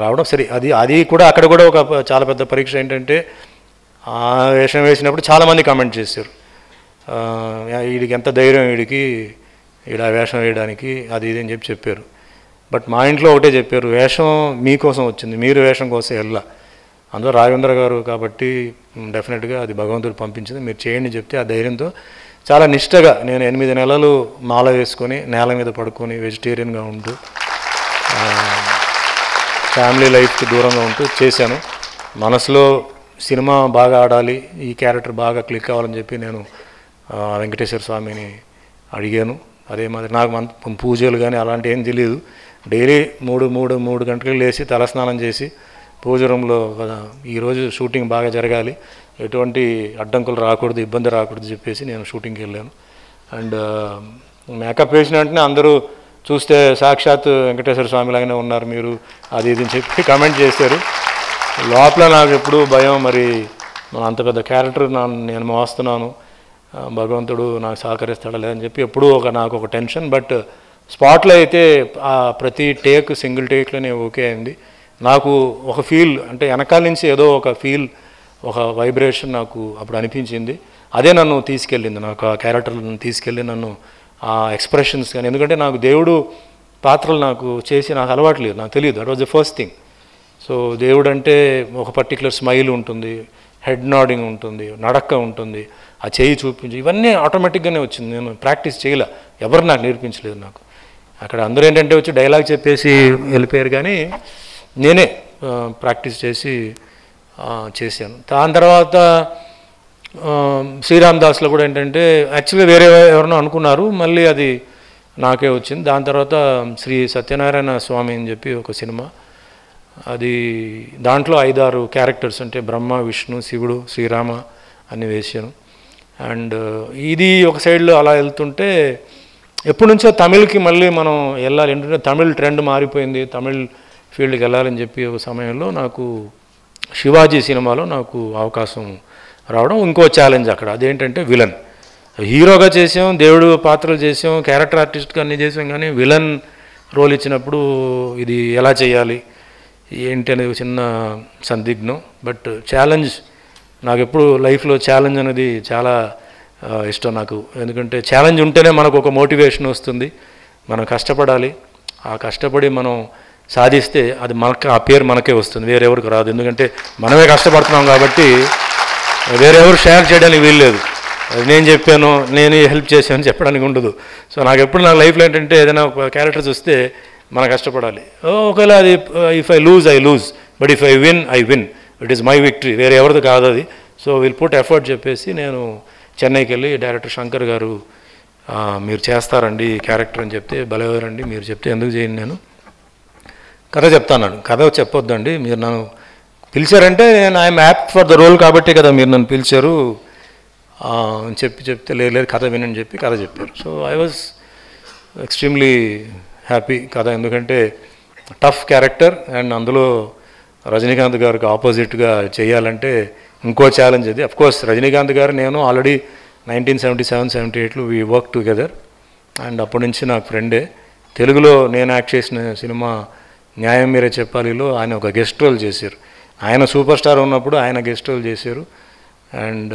రావడం సరే, అది కూడా అక్కడ కూడా ఒక చాలా పెద్ద పరీక్ష ఏంటంటే ఆ వేషం వేసినప్పుడు చాలామంది కామెంట్ చేశారు వీడికి ఎంత ధైర్యం, వీడికి ఆ వేషం వేయడానికి అది ఇది అని చెప్పారు. బట్ మా ఇంట్లో ఒకటే చెప్పారు, వేషం మీకోసం వచ్చింది, మీరు వేషం కోసం వెళ్ళా, అందులో రాఘవేంద్ర గారు కాబట్టి డెఫినెట్గా అది భగవంతుడు పంపించింది, మీరు చేయండి చెప్తే ఆ ధైర్యంతో చాలా నిష్టగా నేను 8 నెలలు మాల వేసుకొని నేల మీద పడుకొని వెజిటేరియన్గా ఉంటూ ఫ్యామిలీ లైఫ్కి దూరంగా ఉంటూ చేశాను. మనసులో సినిమా బాగా ఆడాలి, ఈ క్యారెక్టర్ బాగా క్లిక్ అవ్వాలని చెప్పి నేను వెంకటేశ్వర స్వామిని అడిగాను. అదే మాదిరి నాకు పూజలు కానీ అలాంటి ఏం తెలియదు. డైలీ 3 గంటలకు లేచి తలస్నానం చేసి పూజ రూమ్లో ఈరోజు షూటింగ్ బాగా జరగాలి, ఎటువంటి అడ్డంకులు రాకూడదు, ఇబ్బంది రాకూడదు చెప్పేసి నేను షూటింగ్కి వెళ్ళాను. అండ్ మేకప్ వేసిన వెంటనే అందరూ చూస్తే సాక్షాత్ వెంకటేశ్వర స్వామి లాగానే ఉన్నారు మీరు, అది ఇది అని చెప్పి కామెంట్ చేశారు. లోపల నాకు ఎప్పుడు భయం, మరి అంత పెద్ద క్యారెక్టర్ నేను మోస్తున్నాను, భగవంతుడు నాకు సహకరిస్తాడా లేదని చెప్పి ఎప్పుడూ నాకు ఒక టెన్షన్. బట్ స్పాట్లో అయితే ప్రతి టేక్ సింగిల్ టేక్లోనే ఓకే అయింది. నాకు ఒక ఫీల్, అంటే వెనకాల నుంచి ఏదో ఒక ఫీల్, ఒక వైబ్రేషన్ నాకు అప్పుడు అనిపించింది. అదే నన్ను తీసుకెళ్ళింది, నాకు ఆ క్యారెక్టర్లను తీసుకెళ్ళి నన్ను ఆ ఎక్స్ప్రెషన్స్ కానీ, ఎందుకంటే నాకు దేవుడు పాత్రలు నాకు చేసి నాకు అలవాట్లేదు, నాకు తెలియదు. That was the first thing. So దేవుడు అంటే ఒక పర్టికులర్ స్మైల్ ఉంటుంది, హెడ్ నాడింగ్ ఉంటుంది, నడక ఉంటుంది, ఆ చేయి చూపించి ఇవన్నీ ఆటోమేటిక్గానే వచ్చింది. నేను ప్రాక్టీస్ చేయలే, ఎవరు నాకు నేర్పించలేదు. నాకు అక్కడ అందరూ ఏంటంటే వచ్చి డైలాగ్ చెప్పేసి వెళ్ళిపోయారు, కానీ నేనే ప్రాక్టీస్ చేసి చేశాను. దాని తర్వాత శ్రీరామ్ దాస్లో కూడా ఏంటంటే యాక్చువల్గా వేరే ఎవరినో అనుకున్నారు, మళ్ళీ అది నాకే వచ్చింది. దాని తర్వాత శ్రీ సత్యనారాయణ స్వామి అని చెప్పి ఒక సినిమా, అది దాంట్లో 5-6 క్యారెక్టర్స్, అంటే బ్రహ్మ, విష్ణు, శివుడు, శ్రీరామ అని వేసాను. అండ్ ఇది ఒక సైడ్లో అలా వెళ్తుంటే ఎప్పటి నుంచో తమిళ్కి మళ్ళీ మనం వెళ్ళాలి, ఏంటంటే తమిళ్ ట్రెండ్ మారిపోయింది, తమిళ్ ఫీల్డ్కి వెళ్ళాలని చెప్పి ఒక సమయంలో నాకు శివాజీ సినిమాలో నాకు అవకాశం రావడం ఇంకో ఛాలెంజ్ అక్కడ. అదేంటంటే విలన్. హీరోగా చేసాం, దేవుడు పాత్రలు చేసాం, క్యారెక్టర్ ఆర్టిస్ట్గా అన్నీ చేసాం, కానీ విలన్ రోల్ ఇచ్చినప్పుడు ఇది ఎలా చేయాలి ఏంటి అనేది చిన్న సందిగ్ధం. బట్ ఛాలెంజ్ నాకు ఎప్పుడు లైఫ్లో ఛాలెంజ్ అనేది చాలా ఇష్టం నాకు, ఎందుకంటే ఛాలెంజ్ ఉంటేనే మనకు ఒక మోటివేషన్ వస్తుంది. మనం కష్టపడాలి, ఆ కష్టపడి మనం సాధిస్తే అది మనకు ఆ పేరు మనకే వస్తుంది, వేరెవరికి రాదు. ఎందుకంటే మనమే కష్టపడుతున్నాం కాబట్టి వేరెవరు షేర్ చేయడానికి వీల్లేదు. అది నేను చెప్పాను, నేను హెల్ప్ చేశాను చెప్పడానికి ఉండదు. సో నాకు ఎప్పుడు నా లైఫ్లో ఏంటంటే ఏదైనా ఒక క్యారెక్టర్స్ వస్తే మనం కష్టపడాలి. ఒకవేళ అది if I lose I lose, but if I win I win, it is my victory, వేరే ఎవరిది కాదు అది. సో విల్ పుట్ ఎఫర్ట్ చెప్పేసి నేను చెన్నైకి వెళ్ళి డైరెక్టర్ శంకర్ గారు మీరు చేస్తారండి ఈ క్యారెక్టర్ అని చెప్తే, భలేవారండి మీరు చెప్తే ఎందుకు చేయను, నేను కథ చెప్తాను. కథ చెప్పొద్దండి, మీరు నన్ను పిలిచారంటే నేను I'm apt for the role కాబట్టి కదా మీరు నన్ను పిలిచారు అని చెప్తే లేదు కథ వినని చెప్పి కథ చెప్పారు. So I was extremely happy కథ, ఎందుకంటే టఫ్ క్యారెక్టర్ అండ్ అందులో రజనీకాంత్ గారికి ఆపోజిట్గా చేయాలంటే ఇంకో ఛాలెంజ్ అది. అఫ్కోర్స్ రజనీకాంత్ గారు నేను ఆల్రెడీ 1977-78లో వీ వర్క్ టుగెదర్, అండ్ అప్పటి నుంచి నాకు ఫ్రెండే. తెలుగులో నేను యాక్ట్ చేసిన సినిమా న్యాయం మీరే చెప్పాలిలో ఆయన ఒక గెస్ట్ రోల్ చేశారు. ఆయన సూపర్ స్టార్ ఉన్నప్పుడు ఆయన గెస్ట్ రోల్ చేశారు. అండ్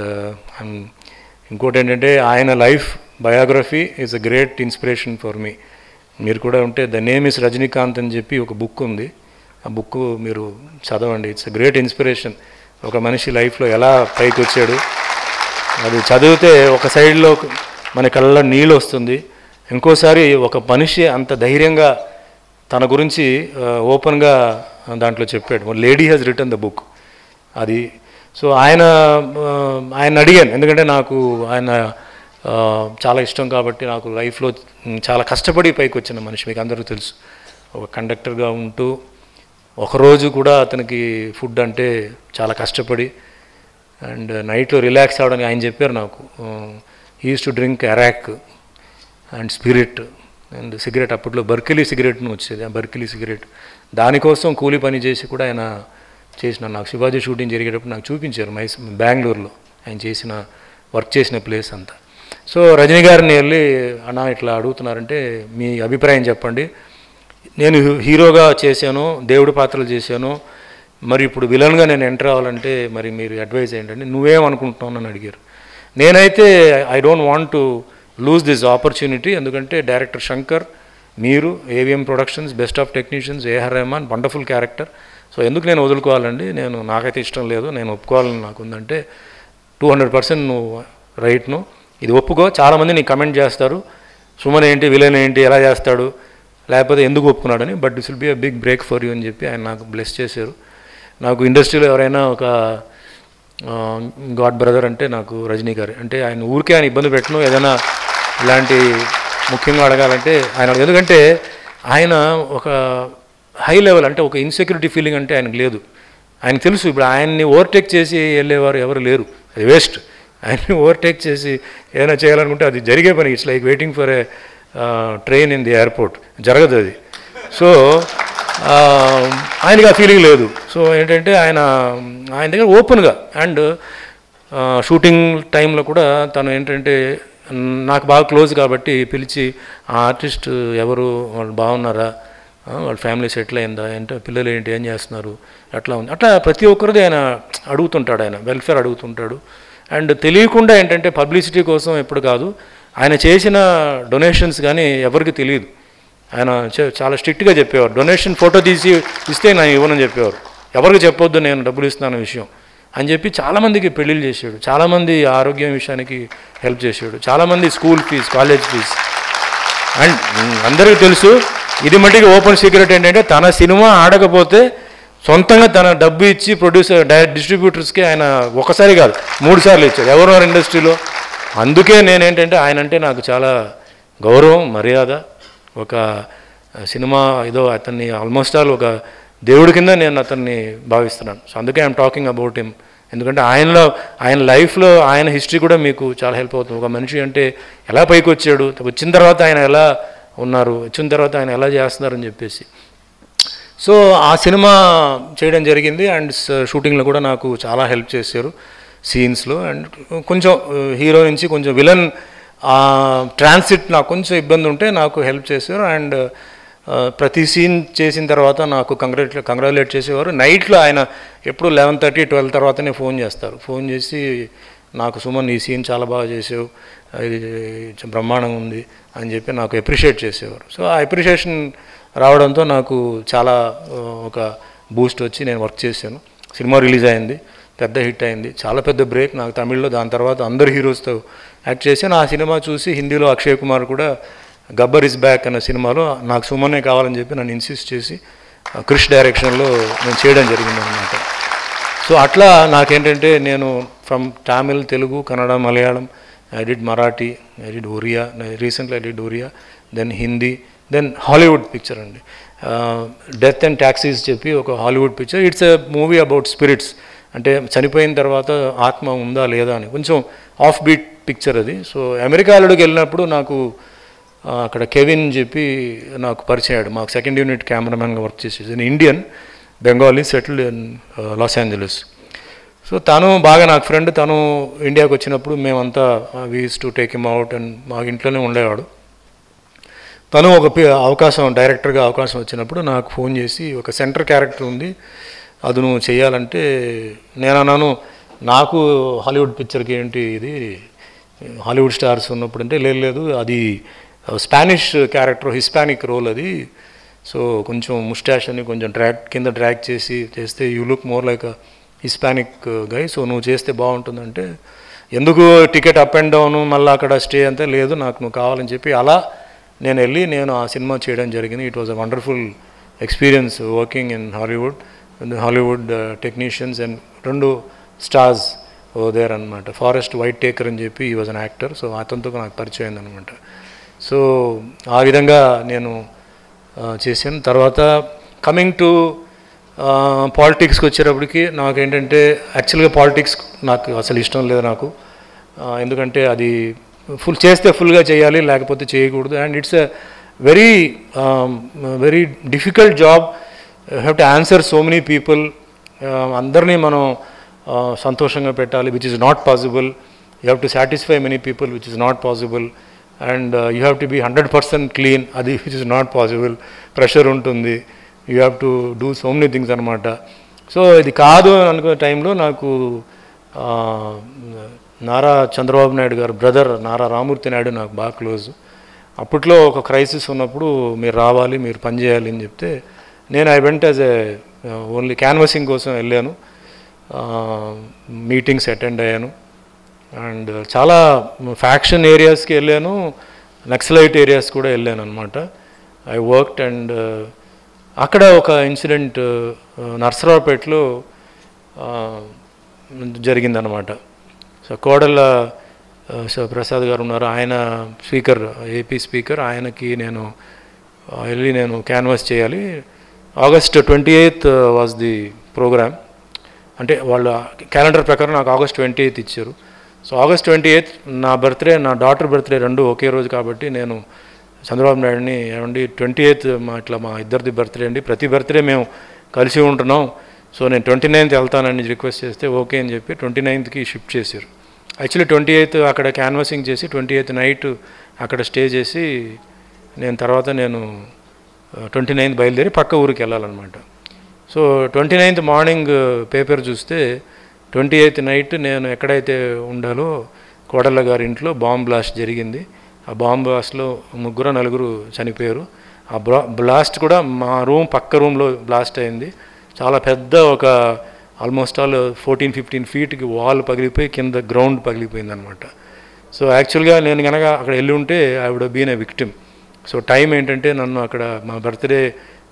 ఇంకోటి ఏంటంటే ఆయన life biography is a great inspiration for me. మీరు కూడా ఉంటే ద నేమ్ ఇస్ రజనీకాంత్ అని చెప్పి ఒక బుక్ ఉంది, ఆ బుక్ మీరు చదవండి. It's a great inspiration. ఒక మనిషి లైఫ్లో ఎలా పైకి వచ్చాడు అది చదివితే ఒక సైడ్లో మన కళ్ళలో నీళ్ళు వస్తుంది, ఇంకోసారి ఒక మనిషి అంత ధైర్యంగా తన గురించి ఓపెన్గా దాంట్లో చెప్పాడు. Lady has return the book అది. సో ఆయన అడిగాను, ఎందుకంటే నాకు ఆయన చాలా ఇష్టం కాబట్టి. నాకు లైఫ్లో చాలా కష్టపడి పైకి వచ్చిన మనిషి, మీకు అందరూ తెలుసు. ఒక కండక్టర్గా ఉంటూ ఒకరోజు కూడా అతనికి ఫుడ్ అంటే చాలా కష్టపడి, అండ్ నైట్లో రిలాక్స్ అవ్వడానికి ఆయన చెప్పారు నాకు, he use to drink arrack and spirit and cigarette. అప్పట్లో బర్కిలీ సిగరెట్ను వచ్చేది, ఆ బర్కిలీ సిగరెట్ దానికోసం కూలీ పని చేసి కూడా ఆయన చేసిన. నాకు శివాజీ షూటింగ్ జరిగేటప్పుడు నాకు చూపించారు బెంగళూరులో ఆయన చేసిన వర్క్ చేసిన ప్లేస్ అంతా. సో రజనీ గారిని వెళ్ళి అన్న ఇట్లా అడుగుతున్నారంటే మీ అభిప్రాయం చెప్పండి, నేను హీరోగా చేశాను, దేవుడి పాత్రలు చేశాను, మరి ఇప్పుడు విలన్గా నేను ఎంటర్ అవ్వాలంటే మరి మీరు అడ్వైజ్ ఏంటంటే నువ్వేమనుకుంటున్నావు అని అడిగారు. నేనైతే I don't want to lose this opportunity, ఎందుకంటే డైరెక్టర్ శంకర్, మీరు, AVM productions, best of technicians, AR Rahman, wonderful character. So ఎందుకు నేను వదులుకోవాలండి, నాకైతే ఇష్టం లేదు, నేను ఒప్పుకోవాలని నాకుందంటే 200% నువ్వు రైట్ను, ఇది ఒప్పుకో. చాలామంది నీకు కమెంట్ చేస్తారు, సుమన్ ఏంటి విలన్ ఏంటి ఎలా చేస్తాడు, లేకపోతే ఎందుకు ఒప్పుకున్నాడని, but this will be a big break for you అని చెప్పి ఆయన నాకు బ్లెస్ చేశారు. నాకు ఇండస్ట్రీలో ఎవరైనా ఒక గాడ్ బ్రదర్ అంటే నాకు రజనీ గారు. అంటే ఆయన ఊరికే ఆయన ఇబ్బంది పెట్టను, ఏదైనా ఇలాంటి ముఖ్యంగా అడగాలంటే ఆయన, ఎందుకంటే ఆయన ఒక హై లెవెల్, అంటే ఒక ఇన్సెక్యూరిటీ ఫీలింగ్ అంటే ఆయనకు లేదు. ఆయన తెలుసు ఇప్పుడు ఆయన్ని ఓవర్టేక్ చేసి వెళ్ళేవారు ఎవరు లేరు, అది వేస్ట్. ఆయన్ని ఓవర్టేక్ చేసి ఏదైనా చేయాలనుకుంటే అది జరిగే పని. It's like waiting for a train in the airport, జరగదు అది. సో ఆయనకి ఆ ఫీలింగ్ లేదు. సో ఏంటంటే ఆయన దగ్గర ఓపెన్గా అండ్ షూటింగ్ టైంలో కూడా తను ఏంటంటే నాకు బాగా క్లోజ్ కాబట్టి పిలిచి ఆ ఆర్టిస్ట్ ఎవరు, వాళ్ళు బాగున్నారా, వాళ్ళ ఫ్యామిలీ సెటిల్ అయిందా, ఏంటో పిల్లలు ఏంటి, ఏం చేస్తున్నారు, ఎట్లా ఉంది, అట్లా ప్రతి ఒక్కరిది ఆయన అడుగుతుంటాడు, ఆయన వెల్ఫేర్ అడుగుతుంటాడు. అండ్ తెలియకుండా ఏంటంటే పబ్లిసిటీ కోసం ఎప్పుడు కాదు, ఆయన చేసిన డొనేషన్స్ కానీ ఎవరికి తెలియదు. ఆయన చాలా స్ట్రిక్ట్గా చెప్పేవారు, డొనేషన్ ఫోటో తీసి ఇస్తే నేను ఇవ్వనని చెప్పేవారు, ఎవరికి చెప్పొద్దు నేను డబ్బులు ఇస్తున్నాను విషయం అని చెప్పి చాలామందికి పెళ్ళిళ్ళు చేసాడు, చాలామంది ఆరోగ్యం విషయానికి హెల్ప్ చేసాడు, చాలామంది school fees, college fees. And అందరికీ తెలుసు, ఇది మట్టికి ఓపెన్ సీక్రెట్ ఏంటంటే తన సినిమా ఆడకపోతే సొంతంగా తన డబ్బు ఇచ్చి ప్రొడ్యూసర్ డిస్ట్రిబ్యూటర్స్కి ఆయన ఒకసారి కాదు 3 సార్లు ఇచ్చాడు ఎవరున్నారు ఇండస్ట్రీలో. అందుకే నేనేంటంటే ఆయన అంటే నాకు చాలా గౌరవం, మర్యాద. ఒక సినిమా ఏదో అతన్ని ఆల్మోస్ట్ ఆల్ ఒక దేవుడి కింద నేను అతన్ని భావిస్తున్నాను. సో అందుకే ఐఎమ్ టాకింగ్ అబౌట్ హిమ్. ఎందుకంటే ఆయన లైఫ్లో ఆయన హిస్టరీ కూడా మీకు చాలా హెల్ప్ అవుతుంది. ఒక మనిషి అంటే ఎలా పైకి వచ్చాడు, వచ్చిన తర్వాత ఆయన ఎలా ఉన్నారు, వచ్చిన తర్వాత ఆయన ఎలా చేస్తున్నారని చెప్పేసి. సో ఆ సినిమా చేయడం జరిగింది. అండ్ షూటింగ్లో కూడా నాకు చాలా హెల్ప్ చేశారు సీన్స్లో. అండ్ కొంచెం హీరో నుంచి కొంచెం విలన్ ట్రాన్సిట్ నాకు కొంచెం ఇబ్బంది ఉంటే నాకు హెల్ప్ చేశారు. అండ్ ప్రతి సీన్ చేసిన తర్వాత నాకు కంగ్రాచులేట్ చేసేవారు. నైట్లో ఆయన ఎప్పుడు 11:30, 12 తర్వాతనే ఫోన్ చేస్తారు. ఫోన్ చేసి నాకు సుమన్ ఈ సీన్ చాలా బాగా చేసావు, ఇది బ్రహ్మాండంగా ఉంది అని చెప్పి నాకు అప్రిషియేట్ చేసేవారు. సో ఆ అప్రిషియేషన్ రావడంతో నాకు చాలా ఒక బూస్ట్ వచ్చి నేను వర్క్ చేశాను. సినిమా రిలీజ్ అయింది, పెద్ద హిట్ అయింది, చాలా పెద్ద బ్రేక్ నాకు తమిళ్లో. దాని తర్వాత అందరు హీరోస్తో యాక్ట్ చేశాను. ఆ సినిమా చూసి హిందీలో అక్షయ్ కుమార్ కూడా గబ్బర్ ఇస్ బ్యాక్ అన్న సినిమాలో నాకు సుమనే కావాలని చెప్పి నన్ను ఇన్సిస్ట్ చేసి క్రిష్ డైరెక్షన్లో నేను చేయడం జరిగిందనమాట. సో అట్లా నాకేంటంటే నేను from Tamil, Telugu, Kannada, Malayalam, I did Marathi, I did Oriya, recently I did Oriya, then Hindi, then Hollywood picture అండి, డెత్ అండ్ ట్యాక్సీస్ చెప్పి ఒక Hollywood picture. It's a movie about spirits, అంటే చనిపోయిన తర్వాత ఆత్మ ఉందా లేదా అని కొంచెం ఆఫ్ బీట్ పిక్చర్ అది. సో అమెరికా అల్లుడికి వెళ్ళినప్పుడు నాకు అక్కడ కెవిన్ చెప్పి నాకు పరిచయాడు, మాకు సెకండ్ యూనిట్ కెమెరామెన్గా వర్క్ చేసేది, Indian Bengali settled in Los Angeles. So తను బాగా నాకు ఫ్రెండ్. తను ఇండియాకి వచ్చినప్పుడు మేమంతా we use to take him out and మా ఇంట్లోనే ఉండేవాడు. తను ఒక అవకాశం, డైరెక్టర్గా అవకాశం వచ్చినప్పుడు నాకు ఫోన్ చేసి ఒక సెంటర్ క్యారెక్టర్ ఉంది, అది నువ్వు చేయాలంటే నేను అన్నాను నాకు హాలీవుడ్ పిక్చర్కి ఏంటి ఇది, హాలీవుడ్ స్టార్స్ ఉన్నప్పుడు అంటే లేదు అది స్పానిష్ క్యారెక్టర్, హిస్పానిక్ రోల్ అది. సో కొంచెం ముస్టాష్ అని కొంచెం కింద డ్రాగ్ చేస్తే you look more like a Hispanic guy, so నువ్వు చేస్తే బాగుంటుందంటే ఎందుకు టికెట్ అప్ అండ్ డౌన్ మళ్ళీ అక్కడ స్టే అంతే లేదు, నాకు నువ్వు కావాలని చెప్పి అలా నేను ఆ సినిమా చేయడం జరిగింది. It was a wonderful experience working in Hollywood technicians and 2 stars ఓ దేర్ అనమాట. ఫారెస్ట్ వైట్ టేకర్ అని చెప్పి ఈ వాజ్ అన్ యాక్టర్. సో అతనితో నాకు పరిచయం అయిందనమాట. సో ఆ విధంగా నేను చేశాను. తర్వాత కమింగ్ టు పాలిటిక్స్కి వచ్చేటప్పటికి నాకేంటంటే యాక్చువల్గా పాలిటిక్స్ నాకు అసలు ఇష్టం లేదు నాకు, ఎందుకంటే అది ఫుల్గా చేయాలి లేకపోతే చేయకూడదు. And it's a very difficult job. You have to answer so many people. అందరినీ మనం సంతోషంగా పెట్టాలి, which is not possible. You have to satisfy many people, which is not possible. And you have to be 100% clean, అది which is not possible. Pressure ఉంటుంది, you have to do so many things అనమాట. So ఇది కాదు అనుకునే టైంలో నాకు నారా చంద్రబాబు నాయుడు గారు brother Nara Ramurthy Naidu నాకు బాగా క్లోజ్. అప్పట్లో ఒక క్రైసిస్ ఉన్నప్పుడు మీరు రావాలి, మీరు పనిచేయాలి అని చెప్తే నేను I went as a only canvassing కోసం వెళ్ళాను, మీటింగ్స్ అటెండ్ అయ్యాను. అండ్ చాలా ఫ్యాక్షన్ ఏరియాస్కి వెళ్ళాను, నక్సలైట్ ఏరియాస్ కూడా వెళ్ళాను అనమాట. ఐ వర్క్డ్ అండ్ అక్కడ ఒక ఇన్సిడెంట్ నర్సరావుపేటలో జరిగిందనమాట. సో కోడళ్ళ ప్రసాద్ గారు ఉన్నారు, ఆయన స్పీకర్, ఏపీ స్పీకర్, ఆయనకి నేను వెళ్ళి క్యాన్వాస్ చేయాలి. August 28th was the programme. అంటే వాళ్ళ క్యాలెండర్ ప్రకారం నాకు August 28 ఇచ్చారు. సో August 28 నా బర్త్డే, నా డాటర్ బర్త్డే రెండు ఒకే రోజు కాబట్టి నేను చంద్రబాబు నాయుడిని ఏమండి 28 మా ఇద్దరిది బర్త్డే అండి, ప్రతి బర్త్డే మేము కలిసి ఉంటున్నాం, సో నేను 29th వెళ్తానని రిక్వెస్ట్ చేస్తే ఓకే అని చెప్పి 29th షిఫ్ట్ చేశారు. యాక్చువల్లీ 28th అక్కడ క్యాన్వాసింగ్ చేసి 28th నైట్ అక్కడ స్టే చేసి నేను 29th బయలుదేరి పక్క ఊరికి వెళ్ళాలన్నమాట. సో 29th మార్నింగ్ పేపర్ చూస్తే 28th నైట్ నేను ఎక్కడైతే ఉండాలో కోడళ్ళ గారి ఇంట్లో బాంబ్ బ్లాస్ట్ జరిగింది. ఆ బాంబ్ బ్లాస్ట్లో 3-4 చనిపోయారు. ఆ బ్లాస్ట్ కూడా మా పక్క రూమ్లో బ్లాస్ట్ అయింది. చాలా పెద్ద ఒక ఆల్మోస్ట్ ఆల్ 14-15 ఫీట్కి వాల్ పగిలిపోయి కింద గ్రౌండ్ పగిలిపోయింది అనమాట. సో యాక్చువల్గా నేను కనుక అక్కడ వెళ్ళి ఉంటే I would have been a victim. So time ఏంటంటే నన్ను అక్కడ మా బర్త్డే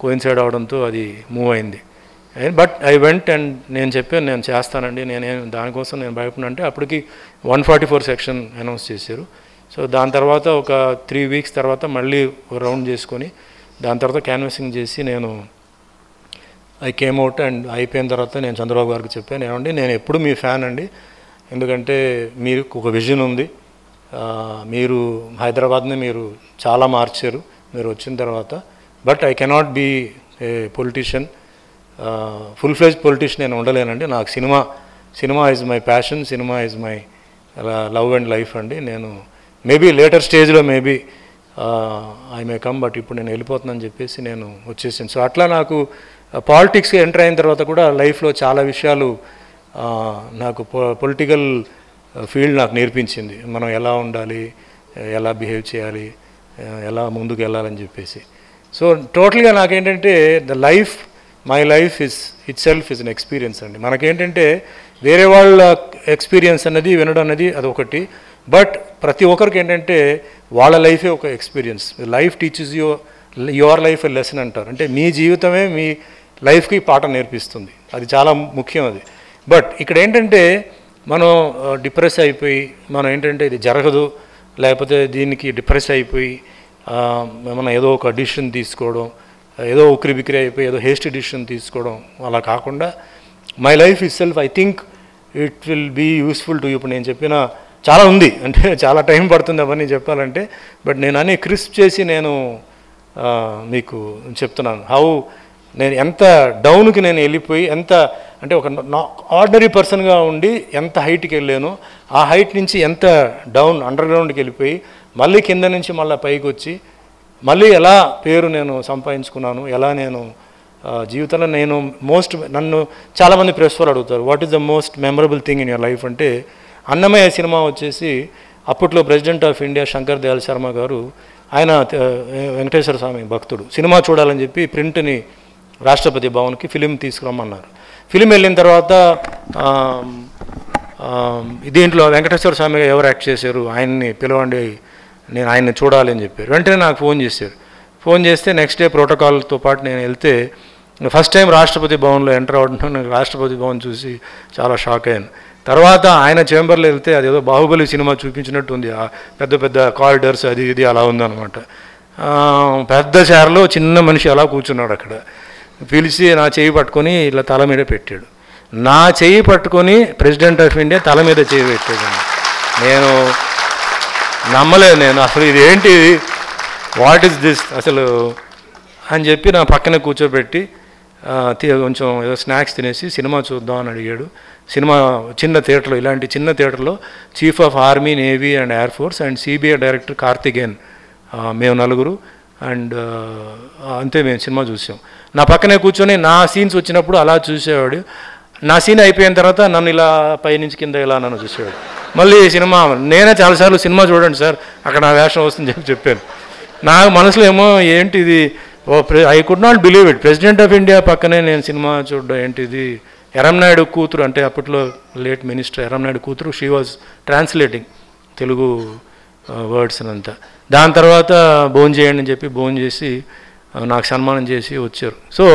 కోయిన్సైడ్ అవడంతో అది మూవ్ అయింది. బట్ ఐ వెంట్ అండ్ నేను చెప్పాను నేను చేస్తానండి, దానికోసం నేను భయపడిన అంటే అప్పటికి 144 సెక్షన్ అనౌన్స్ చేశారు. సో దాని తర్వాత ఒక 3 weeks తర్వాత మళ్ళీ రౌండ్ చేసుకొని దాని తర్వాత క్యాన్వాసింగ్ చేసి నేను ఐ కేమ్ అవుట్ అండ్ అయిపోయిన తర్వాత నేను చంద్రబాబు గారికి చెప్పాను, ఏమండి నేను ఎప్పుడు మీ ఫ్యాన్ అండి, ఎందుకంటే మీరు ఒక విజన్ ఉంది, మీరు హైదరాబాద్ని మీరు చాలా మార్చారు మీరు వచ్చిన తర్వాత, but I cannot be a politician, full fledged politician నేను ఉండలేనండి, నాకు cinema is my passion, cinema is my love and life అండి, నేను మేబీ లేటర్ స్టేజ్లో maybe I may come, but ఇప్పుడు నేను వెళ్ళిపోతున్నాను చెప్పేసి నేను వచ్చేసాను. సో అట్లా నాకు పాలిటిక్స్కి ఎంటర్ అయిన తర్వాత కూడా లైఫ్లో చాలా విషయాలు నాకు పొలిటికల్ ఫీల్డ్ నాకు నేర్పించింది, మనం ఎలా ఉండాలి, ఎలా బిహేవ్ చేయాలి, ఎలా ముందుకు వెళ్ళాలని చెప్పేసి. సో టోటల్గా నాకేంటంటే my life it self is an experience అండి. మనకేంటంటే వేరే వాళ్ళ ఎక్స్పీరియన్స్ అన్నది వినడం అనేది అదొకటి, బట్ ప్రతి ఒక్కరికి ఏంటంటే వాళ్ళ లైఫే ఒక experience. Life teachers your life a lesson అంటారు, అంటే మీ జీవితమే మీ లైఫ్కి పాఠం నేర్పిస్తుంది, అది చాలా ముఖ్యం అది. బట్ ఇక్కడ ఏంటంటే మనం డిప్రెస్ అయిపోయి మనం ఏంటంటే ఇది జరగదు, లేకపోతే దీనికి డిప్రెస్ అయిపోయి మనం ఏదో ఒక డిసిషన్ తీసుకోవడం, ఏదో ఉక్కిరి బిక్కిరి అయిపోయి ఏదో హేస్టీ డిసిషన్ తీసుకోవడం అలా కాకుండా my life itself I think it will be useful to you. ఇప్పుడు నేను చెప్పిన చాలా ఉంది, అంటే చాలా టైం పడుతుంది అవన్నీ చెప్పాలంటే, బట్ నేను అన్నీ క్రిస్ప్ చేసి నేను మీకు చెప్తున్నాను నేను ఎంత డౌన్కి నేను వెళ్ళిపోయి ఎంత అంటే ఒక ఆర్డినరీ పర్సన్గా ఉండి ఎంత హైట్కి వెళ్ళాను, ఆ హైట్ నుంచి ఎంత డౌన్ అండర్ గ్రౌండ్కి వెళ్ళిపోయి మళ్ళీ కింద నుంచి మళ్ళీ పైకి వచ్చి మళ్ళీ ఎలా పేరు నేను సంపాదించుకున్నాను, ఎలా నేను జీవితంలో నన్ను చాలామంది ప్రెస్ వాళ్ళు అడుగుతారు what is the most memorable thing in your life అంటే, అన్నమయ్య సినిమా వచ్చేసి అప్పట్లో president of India Shankar Dayal Sharma గారు, ఆయన వెంకటేశ్వర స్వామి భక్తుడు, సినిమా చూడాలని చెప్పి ప్రింట్ని రాష్ట్రపతి భవన్కి ఫిలిం తీసుకురమ్మన్నారు. ఫిలిం వెళ్ళిన తర్వాత దీంట్లో వెంకటేశ్వర స్వామి ఎవరు యాక్ట్ చేశారు ఆయన్ని పిలవండి, నేను ఆయన్ని చూడాలి అని చెప్పారు. వెంటనే నాకు ఫోన్ చేశారు. ఫోన్ చేస్తే నెక్స్ట్ డే ప్రోటోకాల్తో పాటు నేను వెళ్తే ఫస్ట్ టైం రాష్ట్రపతి భవన్లో ఎంటర్ అవ్వడం, నాకు రాష్ట్రపతి భవన్ చూసి చాలా షాక్ అయ్యాను. తర్వాత ఆయన చేంబర్లో వెళ్తే అదేదో బాహుబలి సినిమా చూపించినట్టు ఉంది, పెద్ద పెద్ద కారిడార్స్ అది ఇది అలా ఉందన్నమాట. పెద్ద చైర్లో చిన్న మనిషి అలా కూర్చున్నాడు అక్కడ, పిలిచి నా చేయి పట్టుకొని ఇలా తల మీద పెట్టాడు. నా చేయి పట్టుకొని ప్రెసిడెంట్ ఆఫ్ ఇండియా తల మీద చేయి పెట్టాడు. నేను నమ్మలేదు, నేను అసలు ఇదేంటి, వాట్ ఈస్ దిస్ అసలు అని చెప్పి నా పక్కన కూర్చోబెట్టి కొంచెం ఏదో స్నాక్స్ తినేసి సినిమా చూద్దాం అని అడిగాడు. సినిమా చిన్న థియేటర్లో, ఇలాంటి చిన్న థియేటర్లో chief of army, navy and air force and CBI director Karthikeyan, మేము 4 అండ్ అంతే మేము సినిమా చూసాం. నా పక్కనే కూర్చొని నా సీన్స్ వచ్చినప్పుడు అలా చూసేవాడు, నా సీన్ అయిపోయిన తర్వాత నన్ను ఇలా పైనుంచి కింద ఇలా నన్ను చూసేవాడు. మళ్ళీ సినిమా నేనే చాలాసార్లు సినిమా చూడండి సార్ అక్కడ నా వేషం వస్తుందని చెప్పాను. నా మనసులో ఏమో ఏంటిది, I could not believe it, president of India పక్కనే నేను సినిమా చూడడం ఏంటిది. ఎర్రంనాయుడు కూతురు, అంటే అప్పట్లో లేట్ మినిస్టర్ ఎర్రంనాయుడు కూతురు, she was translating Telugu words అంతా. దాని తర్వాత భోజనం చేయండి అని చెప్పి భోజనం చేసి నాకు సన్మానం చేసి వచ్చారు. సో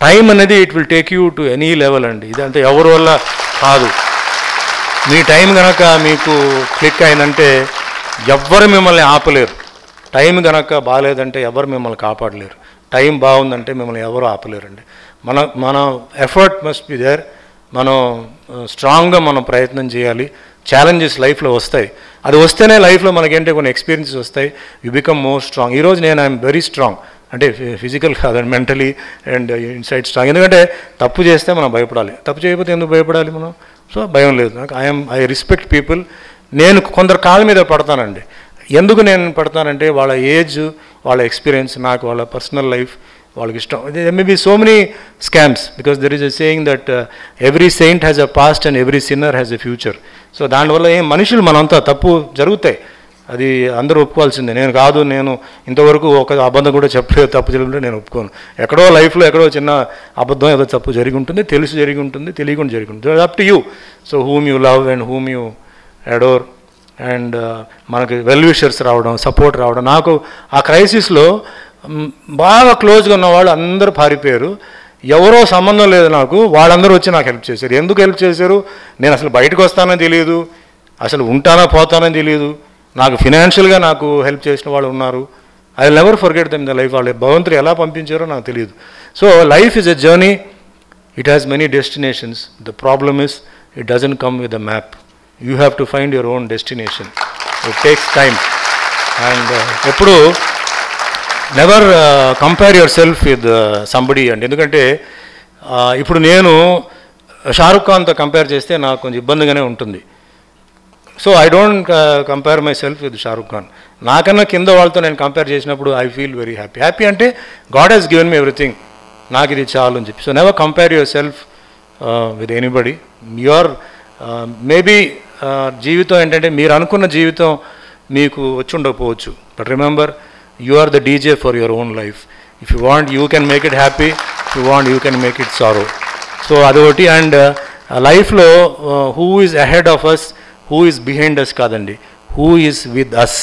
టైం అనేది it will take you to any level అండి, ఇదంతా ఎవరి వల్ల కాదు. మీ టైం కనుక మీకు క్లిక్ అయిందంటే ఎవ్వరు మిమ్మల్ని ఆపలేరు, టైం కనుక బాగాలేదంటే ఎవరు మిమ్మల్ని కాపాడలేరు, టైం బాగుందంటే మిమ్మల్ని ఎవరు ఆపలేరండి. మన ఎఫర్ట్ మస్ట్ బి దేర్, మనం స్ట్రాంగ్గా మనం ప్రయత్నం చేయాలి. ఛాలెంజెస్ లైఫ్లో వస్తాయి, అది వస్తేనే లైఫ్లో మనకేంటే కొన్ని ఎక్స్పీరియన్సెస్ వస్తాయి. You become more strong. ఈరోజు నేను ఐఎమ్ వెరీ స్ట్రాంగ్, అంటే ఫిజికల్ కాదండి, మెంటలీ అండ్ ఇన్సైడ్ స్ట్రాంగ్. ఎందుకంటే తప్పు చేస్తే మనం భయపడాలి, తప్పు చేయకపోతే ఎందుకు భయపడాలి మనం? సో భయం లేదు నాకు. I respect people. నేను కొందరు కాళ్ళ మీద పడతానండి. ఎందుకు నేను పడతానంటే వాళ్ళ ఏజ్, వాళ్ళ ఎక్స్పీరియన్స్, నాకు వాళ్ళ పర్సనల్ లైఫ్ వాళ్ళకి ఇష్టం. there may be so many scams because there is a saying that every saint has a past and every sinner has a future. So దానివల్ల మనుషులు మనంతా తప్పు జరుగుతాయి, అది అందరూ ఒప్పుకోవాల్సిందే. నేను కాదు, నేను ఇంతవరకు ఒక అబద్ధం కూడా చెప్పలేదు, తప్పు జరిగింటే నేను ఒప్పుకోను. ఎక్కడో లైఫ్లో ఎక్కడో చిన్న అబద్ధం ఏదో తప్పు జరిగి ఉంటుంది, తెలిసి జరిగి ఉంటుంది, తెలియకుండా జరిగి ఉంటుంది. Up to you. So whom you love and whom you adore. And మనకి వెల్ విషర్స్ రావడం, సపోర్ట్ రావడం. నాకు ఆ క్రైసిస్లో బాగా క్లోజ్గా ఉన్న వాళ్ళు అందరూ పారిపోయారు. ఎవరో సంబంధం లేదు నాకు, వాళ్ళందరూ వచ్చి నాకు హెల్ప్ చేశారు. ఎందుకు హెల్ప్ చేశారు? నేను అసలు బయటకు వస్తానని తెలియదు, అసలు ఉంటానా పోతానని తెలియదు. నాకు ఫినాన్షియల్గా నాకు హెల్ప్ చేసిన వాళ్ళు ఉన్నారు. I will never forget them the life. వాళ్ళు భగవంతుడు ఎలా పంపించారో నాకు తెలియదు. So life is a journey, it has many destinations. The problem is it doesn't come with a map. You have to find your own destination. It takes time. And ఎప్పుడు never compare yourself with somebody అండి. ఎందుకంటే ఇప్పుడు నేను Shahrukh ఖాన్తో compare చేస్తే నాకు కొంచెం ఇబ్బందిగానే ఉంటుంది. So I don't compare myself with Shahrukh Khan. నాకన్నా కింద వాళ్ళతో నేను కంపేర్ చేసినప్పుడు I feel very happy. Happy అంటే god he's given me everything, నాకు ఇది చాలు అని చెప్పి. So never compare yourself with anybody. Your maybe జీవితం ఏంటంటే మీరు అనుకున్న జీవితం మీకు వచ్చి ఉండకపోవచ్చు. But remember, you are the DJ for your own life. If you want, you can make it happy. If you want, you can make it sorrow. So adoti. And lifeలో who is ahead of us, who is behind us కాదండి, who is with us.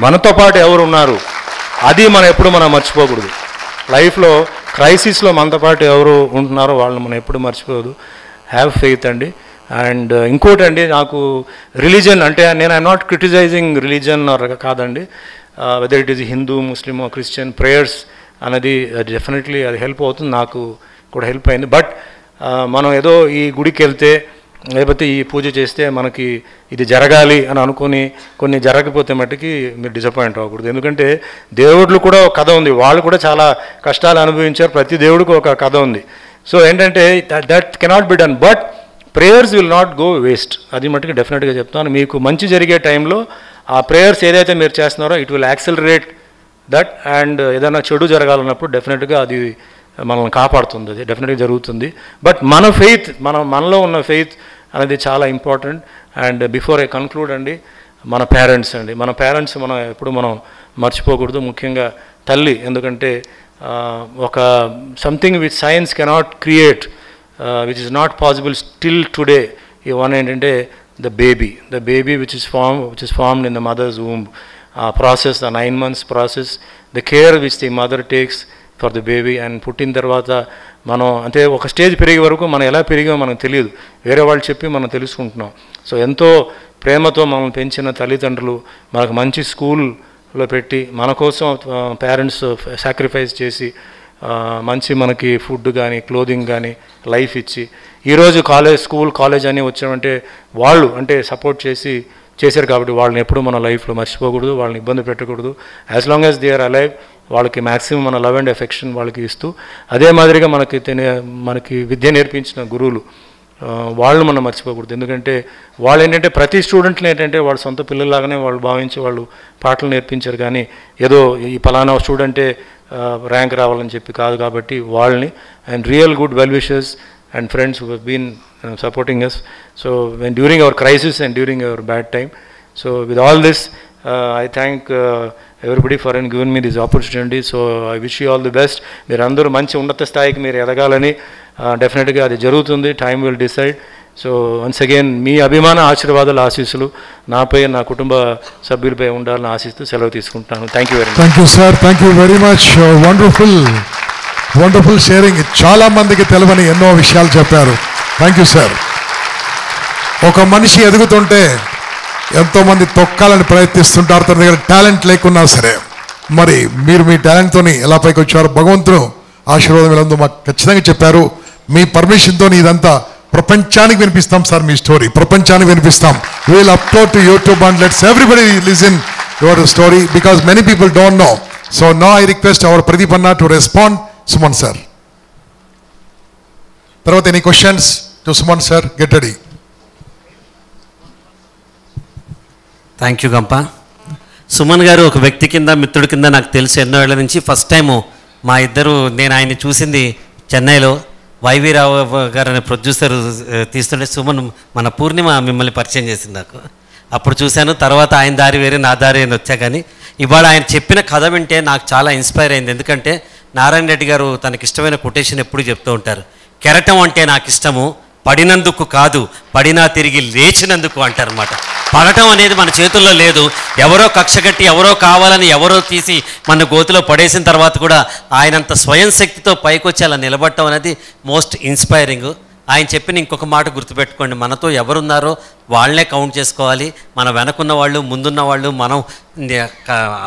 మనతో పాటు ఎవరు ఉన్నారు అది మనం ఎప్పుడు మర్చిపోకూడదు. లైఫ్లో క్రైసిస్లో మనతో పాటు ఎవరు ఉంటున్నారో వాళ్ళని మనం ఎప్పుడు మర్చిపోదు. హ్యావ్ ఫెయిత్ అండి. అండ్ ఇంకోటి అండి, నాకు రిలీజన్ అంటే నేను ఐఎమ్ నాట్ క్రిటిసైజింగ్ రిలీజన్ కాదండి. Whether it is Hindu, Muslim, Christian, prayers అనేది డెఫినెట్లీ అది హెల్ప్ అవుతుంది, నాకు కూడా హెల్ప్ అయింది. బట్ మనం ఏదో ఈ గుడికి వెళ్తే లేకపోతే ఈ పూజ చేస్తే మనకి ఇది జరగాలి అని అనుకుని కొన్ని జరగకపోతే మట్టుకి మీరు డిసప్పాయింట్ అవ్వకూడదు. ఎందుకంటే దేవుళ్ళు కూడా ఒక కథ ఉంది, వాళ్ళు కూడా చాలా కష్టాలు అనుభవించారు. ప్రతి దేవుడికి ఒక కథ ఉంది. సో ఏంటంటే that cannot be done. But prayers will not go waste. అది మట్టుకు డెఫినెట్గా చెప్తాను. మీకు మంచి జరిగే టైంలో ఆ ప్రేయర్స్ ఏదైతే మీరు చేస్తున్నారో it will accelerate that. And ఏదైనా చెడు జరగాలన్నప్పుడు డెఫినెట్గా అది మనల్ని కాపాడుతుంది, అది డెఫినెట్గా జరుగుతుంది. బట్ మన ఫెయిత్, మనలో ఉన్న ఫెయిత్ అనేది చాలా important. And before I conclude అండి, మన పేరెంట్స్ అండి, మన పేరెంట్స్ మనం ఎప్పుడు మర్చిపోకూడదు. ముఖ్యంగా తల్లి. ఎందుకంటే ఒక something which science cannot create, which is not possible still today. ఈ వన్ ఏంటంటే the baby which is formed in the mother's womb, process, the 9 months process, the care which the mother takes for the baby. And పుట్టిన తర్వాత మనం అంటే ఒక stage పెరిగే వరకు మనం ఎలా పెరిగామో మనకు తెలియదు, వేరే వాళ్ళు చెప్పి మనం తెలుసుకుంటున్నాం. సో ఎంతో ప్రేమతో మనం పెంచిన తల్లిదండ్రులు మనకు మంచి స్కూల్లో పెట్టి మన కోసం పేరెంట్స్ సాక్రిఫైస్ చేసి మంచి మనకి ఫుడ్ కానీ క్లోదింగ్ కానీ లైఫ్ ఇచ్చి ఈరోజు స్కూల్ కాలేజ్ అని వచ్చామంటే వాళ్ళు అంటే సపోర్ట్ చేశారు కాబట్టి వాళ్ళని ఎప్పుడు మన లైఫ్లో మర్చిపోకూడదు, వాళ్ళని ఇబ్బంది పెట్టకూడదు. As long as they are alive వాళ్ళకి మ్యాక్సిమం మన లవ్ అండ్ ఎఫెక్షన్ వాళ్ళకి ఇస్తూ, అదే మాదిరిగా మనకి విద్య నేర్పించిన గురువులు వాళ్ళు మనం మర్చిపోకూడదు. ఎందుకంటే వాళ్ళు ఏంటంటే ప్రతి స్టూడెంట్ని ఏంటంటే వాళ్ళ సొంత పిల్లల్లాగానే వాళ్ళు భావించి వాళ్ళు పాటలు నేర్పించారు. కానీ ఏదో ఈ పలానా స్టూడెంటే ర్యాంక్ రావాలని చెప్పి కాదు. కాబట్టి వాళ్ళని and real good well wishers and friends who have been supporting us, so when during our crisis and during our bad time. So with all this I thank everybody for giving me this opportunity. So I wish you all the best. మీరు అందరూ మంచి ఉన్నత స్థాయికి మీరు ఎదగాలని డెఫినెట్గా అది జరుగుతుంది. Time will decide. So once again మీ అభిమాన ఆశీర్వాదాలు, ఆశీస్సులు నాపై, నా కుటుంబ సభ్యులపై ఉండాలని ఆశిస్తూ సెలవు తీసుకుంటాను. Thank you very much. Thank you sir, thank you very much. Wonderful sharing. చాలా మందికి తెలియని ఎన్నో విషయాలు చెప్పారు. Thank you sir. ఒక మనిషి ఎదుగుతుంటే ఎంతోమంది తొక్కాలని ప్రయత్నిస్తుంటారు, తన దగ్గర టాలెంట్ లేకున్నా సరే. మరి మీరు మీ టాలెంట్తో ఎలా పైకి వచ్చారు, భగవంతుడు ఆశీర్వాదం ఇలాందో మాకు ఖచ్చితంగా చెప్పారు. మీ పర్మిషన్తో ఇదంతా ప్రపంచానికి వినిపిస్తాం సార్ మీ స్టోరీ, ప్రపంచానికి వినిపిస్తాం. Will upload to YouTube and let's everybody listen your story because many people don't know. So now I request our Pradeep అన్న టు రెస్పాండ్. సుమన్ సార్ తర్వాత any questions to Suman sir, get ready. Thank you Gampa. Suman గారు ఒక వ్యక్తి కింద, మిత్రుడి కింద నాకు తెలుసు ఎన్నో ఏళ్ల నుంచి. ఫస్ట్ టైము మా ఇద్దరు, నేను ఆయన్ని చూసింది చెన్నైలో, వైవి రావు గారు అనే ప్రొడ్యూసర్ తీస్తుంటే సుమన్ మన పూర్ణిమ మిమ్మల్ని పరిచయం చేసింది నాకు. అప్పుడు చూశాను. తర్వాత ఆయన దారి వేరే, నా దారి అని వచ్చా. కానీ ఇవాళ ఆయన చెప్పిన కథ వింటే నాకు చాలా ఇన్స్పైర్ అయింది. ఎందుకంటే నారాయణ రెడ్డి గారు తనకి ఇష్టమైన కొటేషన్ ఎప్పుడు చెప్తూ ఉంటారు, కెరటం అంటే నాకు ఇష్టము, పడినందుకు కాదు, పడినా తిరిగి లేచినందుకు అంటారన్నమాట. పడటం అనేది మన చేతుల్లో లేదు. ఎవరో కక్షగట్టి, ఎవరో కావాలని ఎవరో తీసి మన గోతిలో పడేసిన తర్వాత కూడా ఆయనంత స్వయం శక్తితో పైకొచ్చి అలా నిలబడటం అనేది మోస్ట్ ఇన్స్పైరింగ్. ఆయన చెప్పిన ఇంకొక మాట గుర్తుపెట్టుకోండి, మనతో ఎవరున్నారో వాళ్ళనే కౌంట్ చేసుకోవాలి. మన వెనకున్న వాళ్ళు, ముందున్న వాళ్ళు, మనం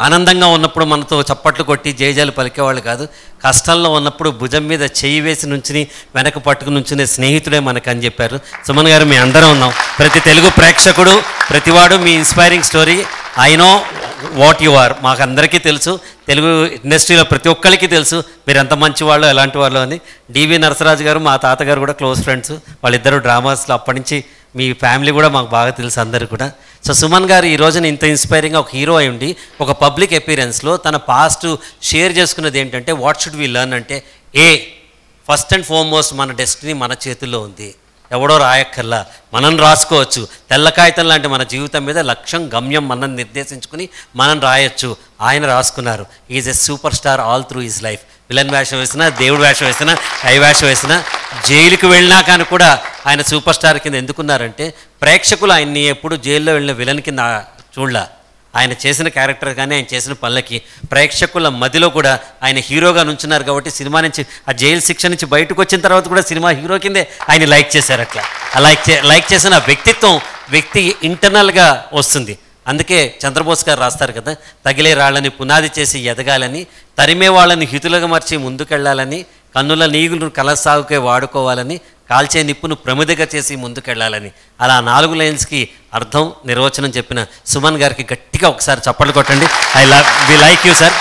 ఆనందంగా ఉన్నప్పుడు మనతో చప్పట్లు కొట్టి జయజాలు పలికేవాళ్ళు కాదు. కష్టంలో ఉన్నప్పుడు భుజం మీద చెయ్యి వేసి నుంచుని వెనక పట్టుకుని నుంచునే స్నేహితుడే మనకు అని చెప్పారు. సుమన్ గారు, మీ అందరం ఉన్నాం. ప్రతి తెలుగు ప్రేక్షకుడు, ప్రతివాడు మీ inspiring story I know what you are. మాకు అందరికీ తెలుసు, తెలుగు ఇండస్ట్రీలో ప్రతి ఒక్కరికి తెలుసు మీరు ఎంత మంచి వాళ్ళు, ఎలాంటి వాళ్ళు అని. డివి నరసరాజు గారు మా తాతగారు కూడా క్లోజ్ ఫ్రెండ్స్, వాళ్ళిద్దరూ డ్రామాస్లో. అప్పటి నుంచి మీ ఫ్యామిలీ కూడా మాకు బాగా తెలుసు అందరు కూడా. సో సుమన్ గారు ఈ రోజున ఇంత ఇన్స్పైరింగ్గా ఒక హీరో అయి ఉండి ఒక పబ్లిక్ అపీరెన్స్లో తన పాస్ట్ షేర్ చేసుకున్నది ఏంటంటే, వాట్ షుడ్ వి లెర్న్ అంటే, ఫస్ట్ అండ్ ఫార్మోస్ట్ మన డెస్టినీ మన చేతుల్లో ఉంది. ఎవడో రాయక్కర్లా, మనం రాసుకోవచ్చు. తెల్ల కాగితం లాంటి మన జీవితం మీద లక్ష్యం, గమ్యం మనం నిర్దేశించుకుని మనం రాయొచ్చు. ఆయన రాసుకున్నారు. Is a super star all through his life. Villain వేషం వేసినా, దేవుడు వేషం వేసినా, ఐ వేషం వేసినా, జైలుకి వెళ్ళినా కానీ కూడా ఆయన సూపర్ స్టార్ కింద ఎందుకున్నారంటే, ప్రేక్షకులు ఆయన్ని ఎప్పుడు జైల్లో వెళ్ళిన విలన్ కింద చూడలా. ఆయన చేసిన క్యారెక్టర్ కానీ ఆయన చేసిన పనులకి ప్రేక్షకుల మధ్యలో కూడా ఆయన హీరోగా నుంచున్నారు. కాబట్టి సినిమా నుంచి, ఆ జైలు శిక్ష నుంచి బయటకు వచ్చిన తర్వాత కూడా సినిమా హీరో కిందే ఆయన లైక్ చేశారు. అట్లా లైక్ చేసిన వ్యక్తిత్వం వ్యక్తి ఇంటర్నల్గా వస్తుంది. అందుకే చంద్రబోస్ గారు రాస్తారు కదా, తగిలే రాళ్ళని పునాది చేసి ఎదగాలని, తరిమే వాళ్ళని హితులుగా మర్చి ముందుకెళ్లాలని, కన్నుల నీగులను కలసాగుకే వాడుకోవాలని, కాల్చే నిప్పును ప్రమిదగా చేసి ముందుకెళ్లాలని. అలా 4 లైన్స్కి అర్థం, నిర్వచనం చెప్పిన సుమన్ గారికి గట్టిగా ఒకసారి చప్పట్లు కొట్టండి. We like you sir.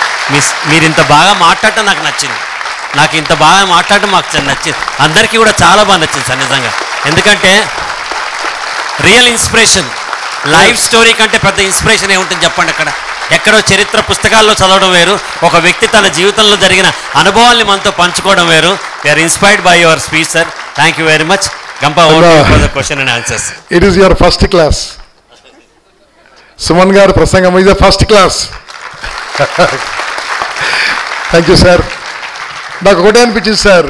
మీరు ఇంత బాగా మాట్లాడటం నాకు నచ్చింది. నాకు ఇంత బాగా మాట్లాడటం మాకు నచ్చింది. అందరికీ కూడా చాలా బాగా నచ్చింది సార్ నిజంగా. ఎందుకంటే రియల్ ఇన్స్పిరేషన్, లైఫ్ స్టోరీ కంటే పెద్ద ఇన్స్పిరేషన్ ఏముంటుంది చెప్పండి. అక్కడ ఎక్కడో చరిత్ర పుస్తకాల్లో చదవడం వేరు, ఒక వ్యక్తి తన జీవితంలో జరిగిన అనుభవాల్ని మనతో పంచుకోవడం వేరు. We are inspired by your speech sir. Thank you very much. Gampa, for the question and answers. It is your first class. Suman గారు ప్రసంగం ఇది first class. Thank you sir. నాకు ఒకటే అనిపించింది సార్,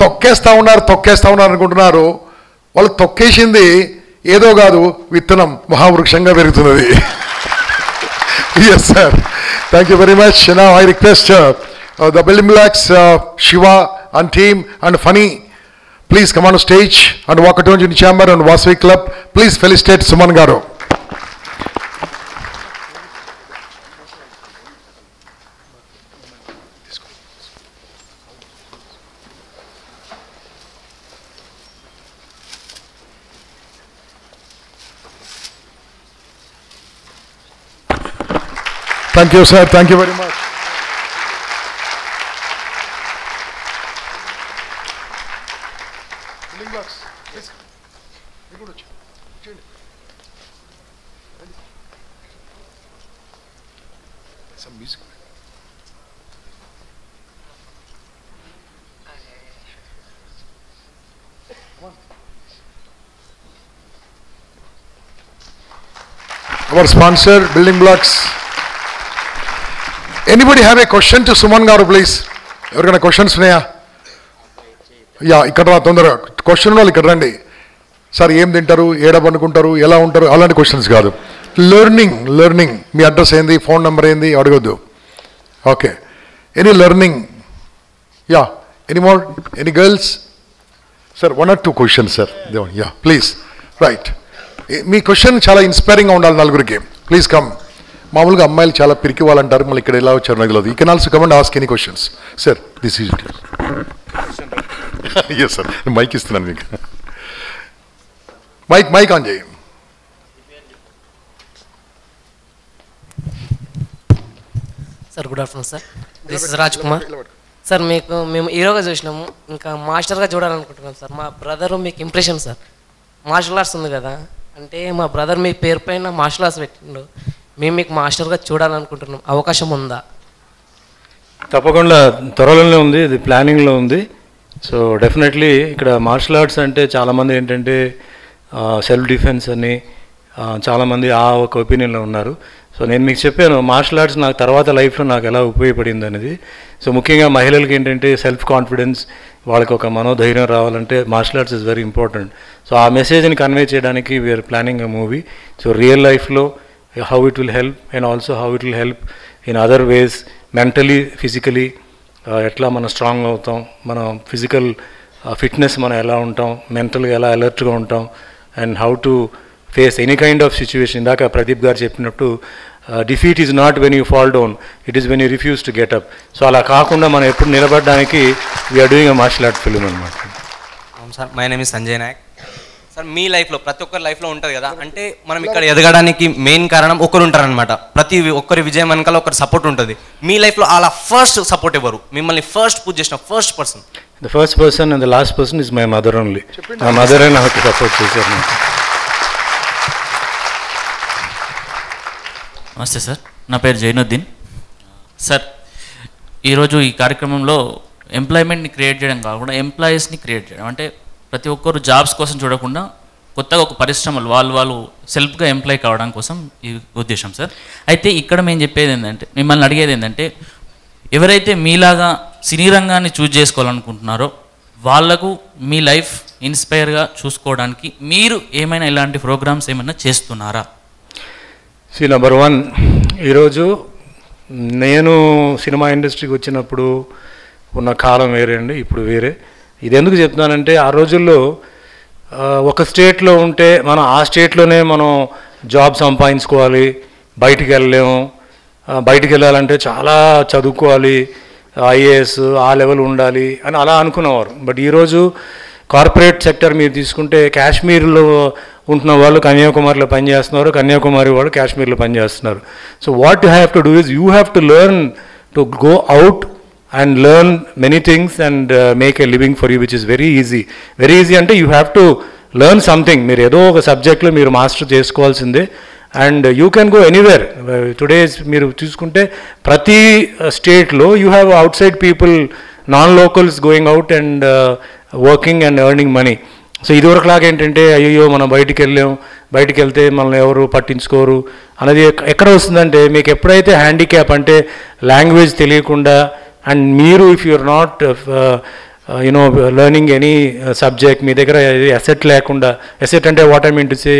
తొక్కేస్తూ ఉన్నారు అనుకుంటున్నారు. వాళ్ళు తొక్కేసింది ఏదో కాదు, విత్తనం మహావృక్షంగా పెరుగుతున్నది. Yes sir, thank you very much. Now I request the building blocks, Shiva and team and Funny, please come on stage and walk to the chamber and Vasavi Club. Please felicitate Suman Garu. Thank you sir, thank you very much. Some music. Our sponsor, Building Blocks. Anybody have a question to Suman Garu, please? Everyone questions ఉన్నాయా? Yeah, ఇక్కడ రా తొందరగా. Question వాళ్ళు ఇక్కడ రండి. Sir ఏం తింటారు, ఏడ పండుకుంటారు, ఎలా ఉంటారు, అలాంటి క్వశ్చన్స్ కాదు. లెర్నింగ్ మీ అడ్రస్ ఏంది, ఫోన్ నెంబర్ ఏంది అడగొద్దు. Okay, any learning? Yeah, any more, any girls? Sir 1 or 2 questions sir. Yeah please. Right, me question చాలా ఇన్స్పైరింగ్గా ఉండాలి నలుగురికి. Please come. మామూలుగా అమ్మాయిలు చాలా పిరికి వాళ్ళు అంటారు, మళ్ళీ ఇక్కడ ఎలా వచ్చారు నాకు తెలియదు. You can also come and ask any questions. Sir this is it. Yes sir, mike ఇస్తున్నాను మీకు. మైక్ ఆన్ చేయి. Sir good afternoon sir, this is Raj Kumar sir. మేము హీరోగా చూసినాము, ఇంకా మాస్టర్గా చూడాలనుకుంటున్నాం సార్. మా బ్రదరు మీకు ఇంప్రెషన్ సార్, మార్షల్ ఆర్ట్స్ ఉంది కదా, అంటే మా బ్రదర్ మీ పేరు పైన మార్షల్ ఆర్ట్స్ పెట్టిండు, మేము మీకు మాస్టర్గా చూడాలనుకుంటున్నాం, అవకాశం ఉందా? తప్పకుండా త్వరలోనే ఉంది, ఇది ప్లానింగ్లో ఉంది. సో డెఫినెట్లీ ఇక్కడ మార్షల్ ఆర్ట్స్ అంటే చాలామంది ఏంటంటే సెల్ఫ్ డిఫెన్స్ అని చాలామంది ఆ ఒక ఒపీనియన్లో ఉన్నారు. సో నేను మీకు చెప్పాను మార్షల్ ఆర్ట్స్ నాకు తర్వాత లైఫ్లో నాకు ఎలా ఉపయోగపడింది అనేది. సో ముఖ్యంగా మహిళలకి ఏంటంటే సెల్ఫ్ కాన్ఫిడెన్స్, వాళ్ళకి ఒక మనోధైర్యం రావాలంటే martial arts is very important. So ఆ మెసేజ్ని కన్వే చేయడానికి we are planning a movie. So real లైఫ్లో how it will help and also how it will help in other ways, mentally physically ఎట్లా మనం స్ట్రాంగ్ అవుతాం, మన ఫిజికల్ ఫిట్నెస్ మనం ఎలా ఉంటాం, మెంటల్గా ఎలా అలర్ట్గా ఉంటాం, and how to face any kind of situation. ఇందాక ప్రదీప్ గారు చెప్పినట్టు defeat is not when you fall down, it is when you refuse to get up. So అలా కాకుండా మనం ఎప్పుడు నిలబడడానికి we are doing a martial art film అనమాట. అవును sir, my name is Sanjay Nayak. Sir మీ లైఫ్లో ప్రతి ఒక్కరి లైఫ్లో ఉంటుంది కదా, అంటే మనం ఇక్కడ ఎదగడానికి మెయిన్ కారణం ఒకరు ఉంటారనమాట. ప్రతి ఒక్కరి విజయం వెనకాల ఒకరి సపోర్ట్ ఉంటుంది. మీ లైఫ్లో అలా ఫస్ట్ సపోర్ట్ ఎవరు, మిమ్మల్ని ఫస్ట్ పూజ చేసిన first person? The first person and the last person is my mother only. మా మదరే నాకు సపోర్ట్ చేశారు. నమస్తే సార్, నా పేరు జైనుద్దీన్. సార్ ఈరోజు ఈ కార్యక్రమంలో ఎంప్లాయ్మెంట్ని క్రియేట్ చేయడం కాకుండా ఎంప్లాయీస్ని క్రియేట్ చేయడం, అంటే ప్రతి ఒక్కరు జాబ్స్ కోసం చూడకుండా కొత్తగా ఒక పరిశ్రమలు వాళ్ళు సెల్ఫ్గా ఎంప్లాయ్ కావడం కోసం ఈ ఉద్దేశం సార్. అయితే ఇక్కడ మేము చెప్పేది ఏంటంటే, మిమ్మల్ని అడిగేది ఏంటంటే, ఎవరైతే మీలాగా సినీ రంగాన్ని చూజ్ చేసుకోవాలనుకుంటున్నారో వాళ్లకు మీ లైఫ్ ఇన్స్పైర్గా చూసుకోవడానికి మీరు ఏమైనా ఇలాంటి ప్రోగ్రామ్స్ ఏమైనా చేస్తున్నారా? నెంబర్ వన్, ఈరోజు నేను సినిమా ఇండస్ట్రీకి వచ్చినప్పుడు ఉన్న కాలం వేరే అండి, ఇప్పుడు వేరే. ఇది ఎందుకు చెప్తున్నానంటే, ఆ రోజుల్లో ఒక స్టేట్లో ఉంటే మనం ఆ స్టేట్లోనే మనం జాబ్ సంపాదించుకోవాలి, బయటికి వెళ్ళలేము, బయటికి వెళ్ళాలంటే చాలా చదువుకోవాలి, ఐఏఎస్ ఆ లెవెల్ ఉండాలి అని అలా అనుకునేవారు. బట్ ఈరోజు కార్పొరేట్ సెక్టర్ మీరు తీసుకుంటే కాశ్మీర్లో ఉంటున్న వాళ్ళు కన్యాకుమారిలో పనిచేస్తున్నారు, కన్యాకుమారి వాళ్ళు కాశ్మీర్లో పనిచేస్తున్నారు. So what you have to do is you have to learn to go out and learn many things and make a living for you, which is very easy. Very easy అంటే you have to learn something. మీరు ఏదో ఒక సబ్జెక్ట్లో మీరు master చేసుకోవాల్సిందే, and you can go anywhere. Today మీరు చూసుకుంటే ప్రతి స్టేట్లో you have outside people, non locals going out and working and earning money. So ఇదివరకులాగా ఏంటంటే అయ్యో మనం బయటికి వెళ్ళాం, బయటికి వెళ్తే మనల్ని ఎవరు పట్టించుకోరు అనేది ఎక్కడ వస్తుందంటే, మీకు ఎప్పుడైతే హ్యాండిక్యాప్ అంటే లాంగ్వేజ్ తెలియకుండా, అండ్ మీరు if you're not you know learning any subject, మీ దగ్గర అసెట్ లేకుండా, అసెట్ అంటే what I mean to say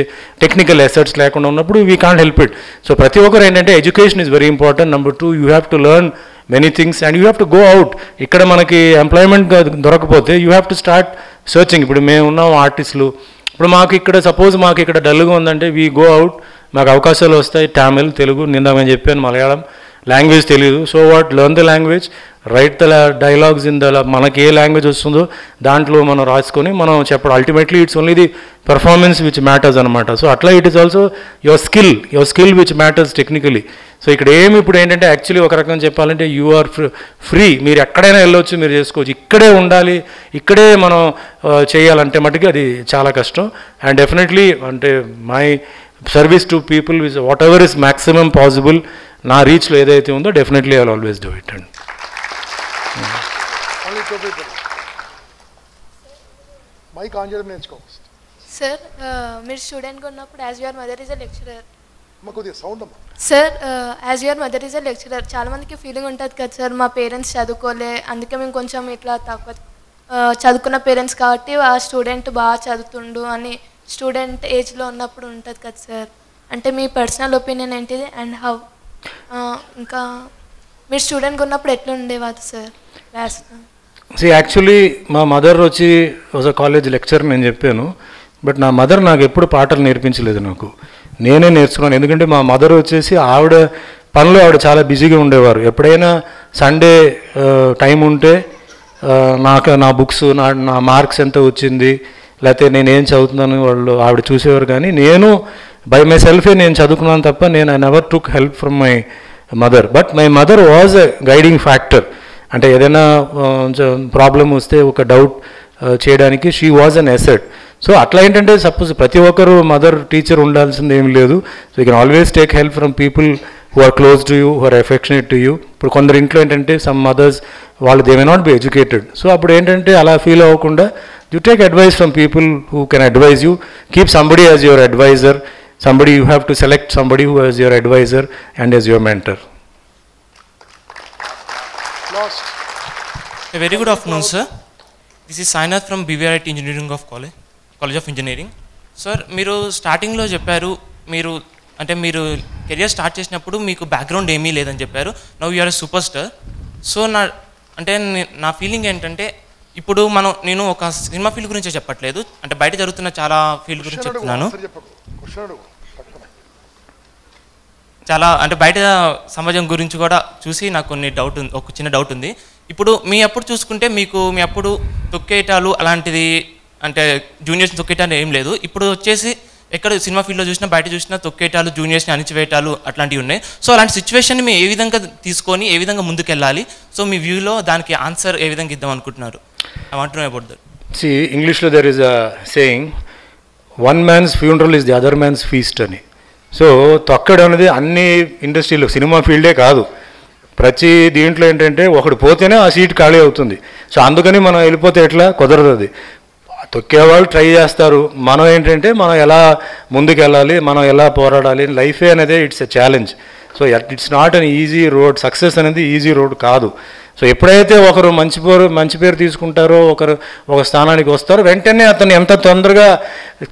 technical assets లేకుండా ఉన్నప్పుడు we can't help it. So ప్రతి ఒక్కరు ఏంటంటే education is very important. Number two, you have to learn many things and you have to go out. ఇక్కడ మనకి employment దొరకపోతే you have to start searching. ఇప్పుడు మేము ఉన్నాం ఆర్టిస్టులు, ఇప్పుడు మాకు ఇక్కడ సపోజ్ మాకు ఇక్కడ డల్గా ఉందంటే వీ గో అవుట్, మాకు అవకాశాలు వస్తాయి. తమిళ్, తెలుగు, నిందా నేను చెప్పాను, మలయాళం లాంగ్వేజ్ తెలియదు. So what, learn the language, right the dialogues in the, మనకి ఏ లాంగ్వేజ్ వస్తుందో దాంట్లో మనం రాసుకొని మనం చెప్పడం. Ultimately it's only the performance which matters అనమాట. సో అట్లా it is also your skill which matters technically. So ఇక్కడ ఏమి ఇప్పుడు ఏంటంటే యాక్చువల్లీ ఒక రకంగా చెప్పాలంటే యూ ఆర్ ఫ్రీ, మీరు ఎక్కడైనా వెళ్ళొచ్చు, మీరు చేసుకోవచ్చు. ఇక్కడే ఉండాలి, ఇక్కడే మనం చేయాలంటే మటుకు అది చాలా కష్టం. అండ్ డెఫినెట్లీ అంటే my service to people which what ever is maximum possible, నా రీచ్లో ఏదైతే ఉందో definitely I will always do it. And sir మీరు స్టూడెంట్గా ఉన్నప్పుడు as your mother is a lecturer, sir as your mother is a lecturer, చాలామందికి feeling ఉంటుంది కదా sir, మా పేరెంట్స్ చదువుకోలే, అందుకే మేము కొంచెం ఇట్లా తక్కువ చదువుకున్న పేరెంట్స్ కాబట్టి ఆ స్టూడెంట్ బాగా చదువుతుండు అని స్టూడెంట్ ఏజ్లో ఉన్నప్పుడు ఉంటుంది కదా సార్. అంటే మీ పర్సనల్ ఒపీనియన్ ఏంటిది? అండ్ హౌ ఇంకా మీరు స్టూడెంట్గా ఉన్నప్పుడు ఎట్లా ఉండేవారు సార్ క్లాస్లో? యాక్చువల్లీ మా మదర్ వచ్చి ఒక కాలేజ్ లెక్చర్ నేను చెప్పాను, బట్ నా మదర్ నాకు ఎప్పుడు పాటలు నేర్పించలేదు, నాకు నేనే నేర్చుకున్నాను. ఎందుకంటే మా మదర్ వచ్చేసి ఆవిడ పనిలో ఆవిడ చాలా బిజీగా ఉండేవారు. ఎప్పుడైనా సండే టైం ఉంటే నా బుక్స్, నా మార్క్స్ ఎంత వచ్చింది, లేకపోతే నేనేం చదువుతున్నాను వాళ్ళు ఆవిడ చూసేవారు. కానీ నేను బై మై సెల్ఫే నేను చదువుకున్నాను తప్ప నేను I never took help from my mother. But my mother was a guiding factor. అంటే ఏదైనా ప్రాబ్లం వస్తే ఒక డౌట్ చేయడానికి she was an asset. So అట్లా ఏంటంటే సపోజ్ ప్రతి ఒక్కరు మదర్ టీచర్ ఉండాల్సింది ఏం లేదు. So you can always take help from people who are close to you, who are affectionate to you. ఇప్పుడు కొందరు ఇంట్లో ఏంటంటే సమ్ మదర్స్ వాళ్ళు they may not be educated. So అప్పుడు ఏంటంటే అలా ఫీల్ అవ్వకుండా you take advice from people who can advise you. Keep somebody as your adviser. Somebody you have to select somebody who is your advisor and as your mentor. A very good afternoon, sir. This is Sainath from BVRIT Engineering of College of Engineering. Sir, మీరు స్టార్టింగ్లో చెప్పారు మీరు అంటే మీరు career start చేసినప్పుడు మీకు background ఏమీ లేదని చెప్పారు. Now you are a superstar. So నా ఫీలింగ్ ఏంటంటే ఇప్పుడు నేను ఒక సినిమా ఫీల్డ్ గురించే చెప్పట్లేదు, అంటే బయట జరుగుతున్న చాలా ఫీల్డ్ గురించి చెప్తున్నాను. చాలా అంటే బయట సమాజం గురించి కూడా చూసి నాకు ఒక చిన్న డౌట్ ఉంది. ఇప్పుడు మీ అప్పుడు చూసుకుంటే మీ అప్పుడు తొక్కేటాలు అలాంటిది అంటే జూనియర్స్ని తొక్కేటాలు ఏం లేదు. ఇప్పుడు వచ్చేసి ఎక్కడ సినిమా ఫీల్డ్లో చూసినా బయట చూసినా తొక్కేటాలు, జూనియర్స్ని అణిచివేయటాలు అట్లాంటివి ఉన్నాయి. సో అలాంటి సిచ్యువేషన్ని మేము ఏ విధంగా తీసుకొని ఏ విధంగా ముందుకెళ్ళాలి? సో మీ వ్యూలో దానికి ఆన్సర్ ఏ విధంగా ఇద్దాం అనుకుంటున్నారు? I want to know about that. See, ఇంగ్లీష్లో there is a saying, one man's funeral is the other man's feast అని. సో తొక్కడం అనేది అన్ని ఇండస్ట్రీలో, సినిమా ఫీల్డే కాదు, ప్రతి దీంట్లో ఏంటంటే ఒకటి పోతేనే ఆ సీట్ ఖాళీ అవుతుంది. సో అందుకని మనం వెళ్ళిపోతే ఎట్లా కుదరదు. అది తొక్కేవాళ్ళు ట్రై చేస్తారు. మనం ఏంటంటే మనం ఎలా ముందుకెళ్ళాలి, మనం ఎలా పోరాడాలి. లైఫే అనేది it's a challenge. So it's not an easy road. Success అనేది ఈజీ రోడ్ కాదు. సో ఎప్పుడైతే ఒకరు మంచి పేరు తీసుకుంటారో, ఒక స్థానానికి వస్తారో, వెంటనే అతన్ని ఎంత తొందరగా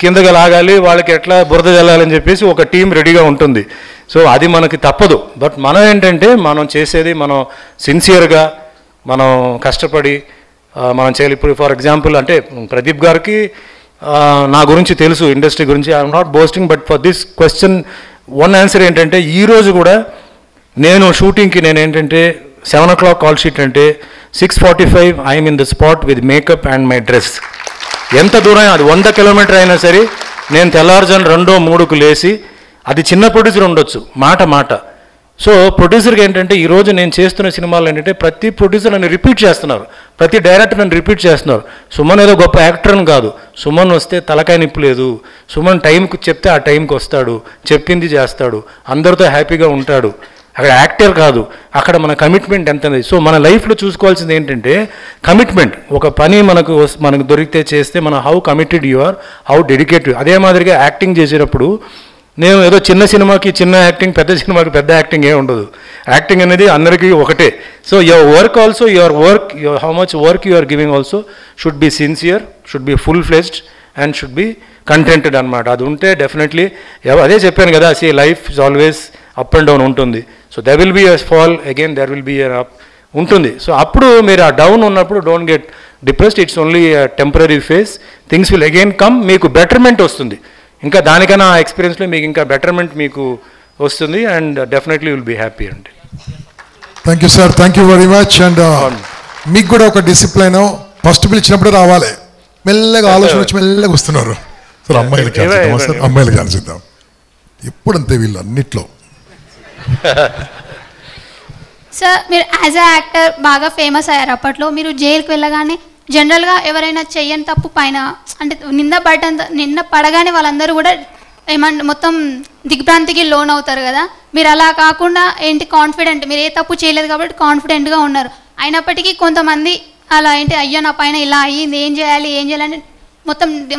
కిందకి లాగాలి, వాళ్ళకి ఎట్లా బురద జల్లాలని చెప్పేసి ఒక టీం రెడీగా ఉంటుంది. సో అది మనకి తప్పదు. బట్ మనం ఏంటంటే మనం చేసేది మనం సిన్సియర్గా మనం కష్టపడి మనం చేయాలి. ఇప్పుడు ఫర్ ఎగ్జాంపుల్ అంటే ప్రదీప్ గారికి నా గురించి తెలుసు, ఇండస్ట్రీ గురించి. I'm not boasting, but for this question one answer ఏంటంటే ఈరోజు కూడా నేను షూటింగ్కి ఏంటంటే 7 o'clock కాల్ షీట్ అంటే 6:45 I'm in the spot with makeup and my dress. ఎంత దూరం అది 100 kilometers అయినా సరే నేను తెల్లారుజాను 2-3కు లేచి, అది చిన్న ప్రొడ్యూసర్ ఉండొచ్చు, మాట. సో ప్రొడ్యూసర్కి ఏంటంటే ఈరోజు నేను చేస్తున్న సినిమాలు ఏంటంటే ప్రతి ప్రొడ్యూసర్ నన్ను రిపీట్ చేస్తున్నారు, ప్రతి డైరెక్టర్ నన్ను రిపీట్ చేస్తున్నారు. సుమన్ ఏదో గొప్ప యాక్టర్ అని కాదు, సుమన్ వస్తే తలకాయ నిప్పు లేదు, సుమన్ టైంకి చెప్తే ఆ టైంకి వస్తాడు, చెప్పింది చేస్తాడు, అందరితో హ్యాపీగా ఉంటాడు. అక్కడ యాక్టర్ కాదు, అక్కడ మన కమిట్మెంట్ ఎంత. సో మన లైఫ్లో చూసుకోవాల్సింది ఏంటంటే కమిట్మెంట్. ఒక పని మనకు దొరికితే చేస్తే మన how committed you are, how dedicated. అదే మాదిరిగా యాక్టింగ్ చేసేటప్పుడు నేను ఏదో చిన్న సినిమాకి చిన్న యాక్టింగ్, పెద్ద సినిమాకి పెద్ద యాక్టింగ్ ఏమి ఉండదు. యాక్టింగ్ అనేది అందరికీ ఒకటే. So your work also, how much work you are giving also should be sincere, should be full fledged and should be contented అనమాట. అది ఉంటే డెఫినెట్లీ, అదే చెప్పాను కదా, see life is always up and down ఉంటుంది. So there will be a fall, again there will be a up ఉంటుంది. సో అప్పుడు మీరు ఆ డౌన్ ఉన్నప్పుడు don't get depressed. It's only temporary phase. Things will again come. మీకు betterment వస్తుంది, ఇంకా దానికన్నా ఆ ఎక్స్పీరియన్స్లో మీకు ఇంకా బెటర్మెంట్ మీకు వస్తుంది. And definitely will be happy అండి. Thank you sir, thank you very much. And మీకు కూడా ఒక డిసిప్లైన్, ఫస్ట్ పిలిచినప్పుడు రావాలి, మెల్లగా ఆలోచన వచ్చి మెల్లగా వస్తున్నారు. సార్ అమ్మాయిలకి ఆన్సిద్దామా? సార్ అమ్మాయిలకి ఆన్సిద్దాం. ఎప్పుడంతే వీళ్ళు అన్నిట్లో. సార్ మీరు యాజ్ ఎ యాక్టర్ బాగా ఫేమస్ అయ్యారు. అప్పట్లో మీరు జైలుకి వెళ్ళగానే జనరల్గా ఎవరైనా చెయ్యని తప్పు పైన అంటే నిన్న పడగానే వాళ్ళందరూ కూడా మొత్తం దిగ్భ్రాంతికి లోన్ అవుతారు కదా. మీరు అలా కాకుండా ఏంటి కాన్ఫిడెంట్, మీరు ఏ తప్పు చేయలేదు కాబట్టి కాన్ఫిడెంట్గా ఉన్నారు. అయినప్పటికీ కొంతమంది అలా ఏంటి అయ్యో నా పైన ఇలా అయ్యింది, ఏం చేయాలని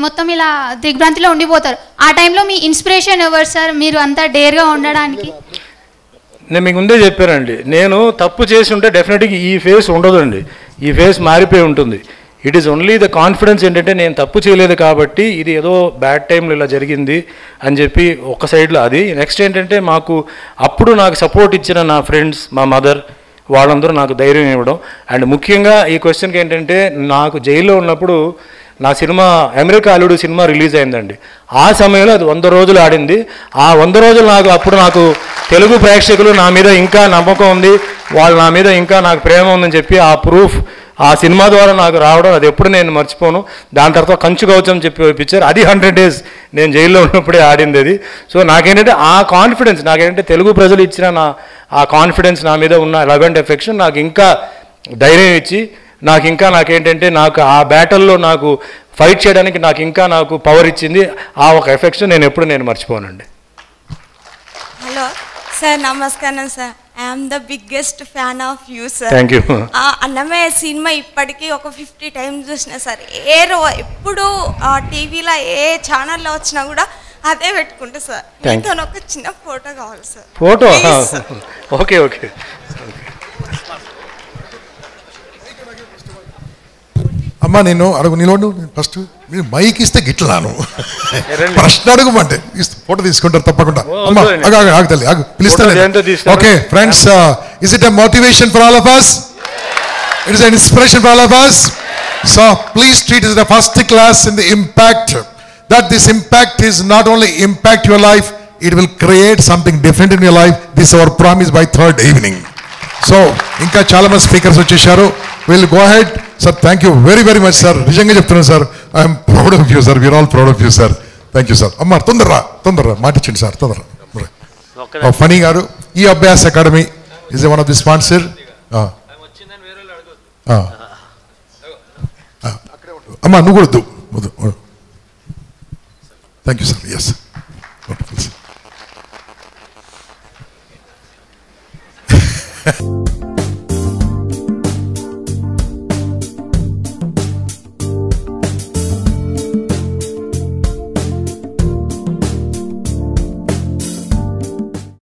మొత్తం ఇలా దిగ్భ్రాంతిలో ఉండిపోతారు. ఆ టైంలో మీ ఇన్స్పిరేషన్ ఎవరు సార్, మీరు అంతా డేర్గా ఉండడానికి? నేను మీకు ముందే చెప్పానండి, నేను తప్పు చేసి ఉంటే డెఫినెట్గా ఈ ఫేస్ ఉండదండి, ఈ ఫేస్ మారిపోయి ఉంటుంది. It is only the confidence. ఏంటంటే నేను తప్పు చేయలేదు కాబట్టి ఇది ఏదో బ్యాడ్ టైంలో ఇలా జరిగింది అని చెప్పి ఒక సైడ్లో అది. నెక్స్ట్ ఏంటంటే అప్పుడు నాకు సపోర్ట్ ఇచ్చిన నా ఫ్రెండ్స్, మా మదర్, వాళ్ళందరూ నాకు ధైర్యం ఇవ్వడం. అండ్ ముఖ్యంగా ఈ క్వశ్చన్కి ఏంటంటే నాకు జైల్లో ఉన్నప్పుడు నా సినిమా అమెరికా అల్లుడు సినిమా రిలీజ్ అయిందండి. ఆ సమయంలో అది 100 రోజులు ఆడింది. ఆ 100 రోజులు అప్పుడు నాకు తెలుగు ప్రేక్షకులు నా మీద ఇంకా నమ్మకం ఉంది, వాళ్ళు నా మీద ఇంకా నాకు ప్రేమ ఉందని చెప్పి ఆ ప్రూఫ్ ఆ సినిమా ద్వారా నాకు రావడం అది ఎప్పుడు నేను మర్చిపోను. దాని తర్వాత కంచు గౌతమ్ చెప్పి పిక్చర్, అది 100 days నేను జైల్లో ఉన్నప్పుడే ఆడింది అది. సో నాకేంటంటే ఆ కాన్ఫిడెన్స్, నాకేంటంటే తెలుగు ప్రజలు ఇచ్చిన ఆ కాన్ఫిడెన్స్, నా మీద ఉన్న లవ్ అండ్ ఎఫెక్షన్ నాకు ఇంకా ధైర్యం ఇచ్చి, నాకేంటంటే నాకు ఆ బ్యాటల్లో నాకు ఫైట్ చేయడానికి నాకు పవర్ ఇచ్చింది. ఆ ఒక ఎఫెక్షన్ నేను మర్చిపోనండి. హలో సార్, నమస్కారం sir. I'm the biggest fan of you sir. Thank you. Annamayya cinema ఇప్పటికీ ఒక 50 times చూసిన సార్. ఎప్పుడు టీవీలో ఏ ఛానల్లో వచ్చినా కూడా అదే పెట్టుకుంటా సార్. మీతో ఒక చిన్న ఫోటో కావాలి సార్. ఫోటో? ఓకే. అమ్మా నేను అడుగు, నిలవడు ఫస్ట్. మీరు మైక్ ఇస్తే గిట్లాను, ప్రశ్న అడుగుమంటే ఫోటో తీసుకుంటారు తప్పకుండా. అమ్మా ఆగుతలే, పిలుస్తాను. Okay friends, is it a motivation for all of us? It is an inspiration for all of us. So please treat it as the first class in the impact, that this impact is not only impact your life, it will create something different in your life. This is our promise by 3rd evening. So ఇంకా చాలా మంది speakers వచ్చేసారు. Will go ahead sir. Thank you very very much sir. నిజంగా చెప్తున్నాను sir, I'm proud of you sir. We're all proud of you sir. Thank you sir. అమ్మ తొందరరా మాటిచ్చండి sir, తొందరరా. ఫనీ గారు, ఈ Abhyas Academy is one of the sponsor. అమ్మా నువ్వు కూడా థ్యాంక్ యూ సార్. ఎస్.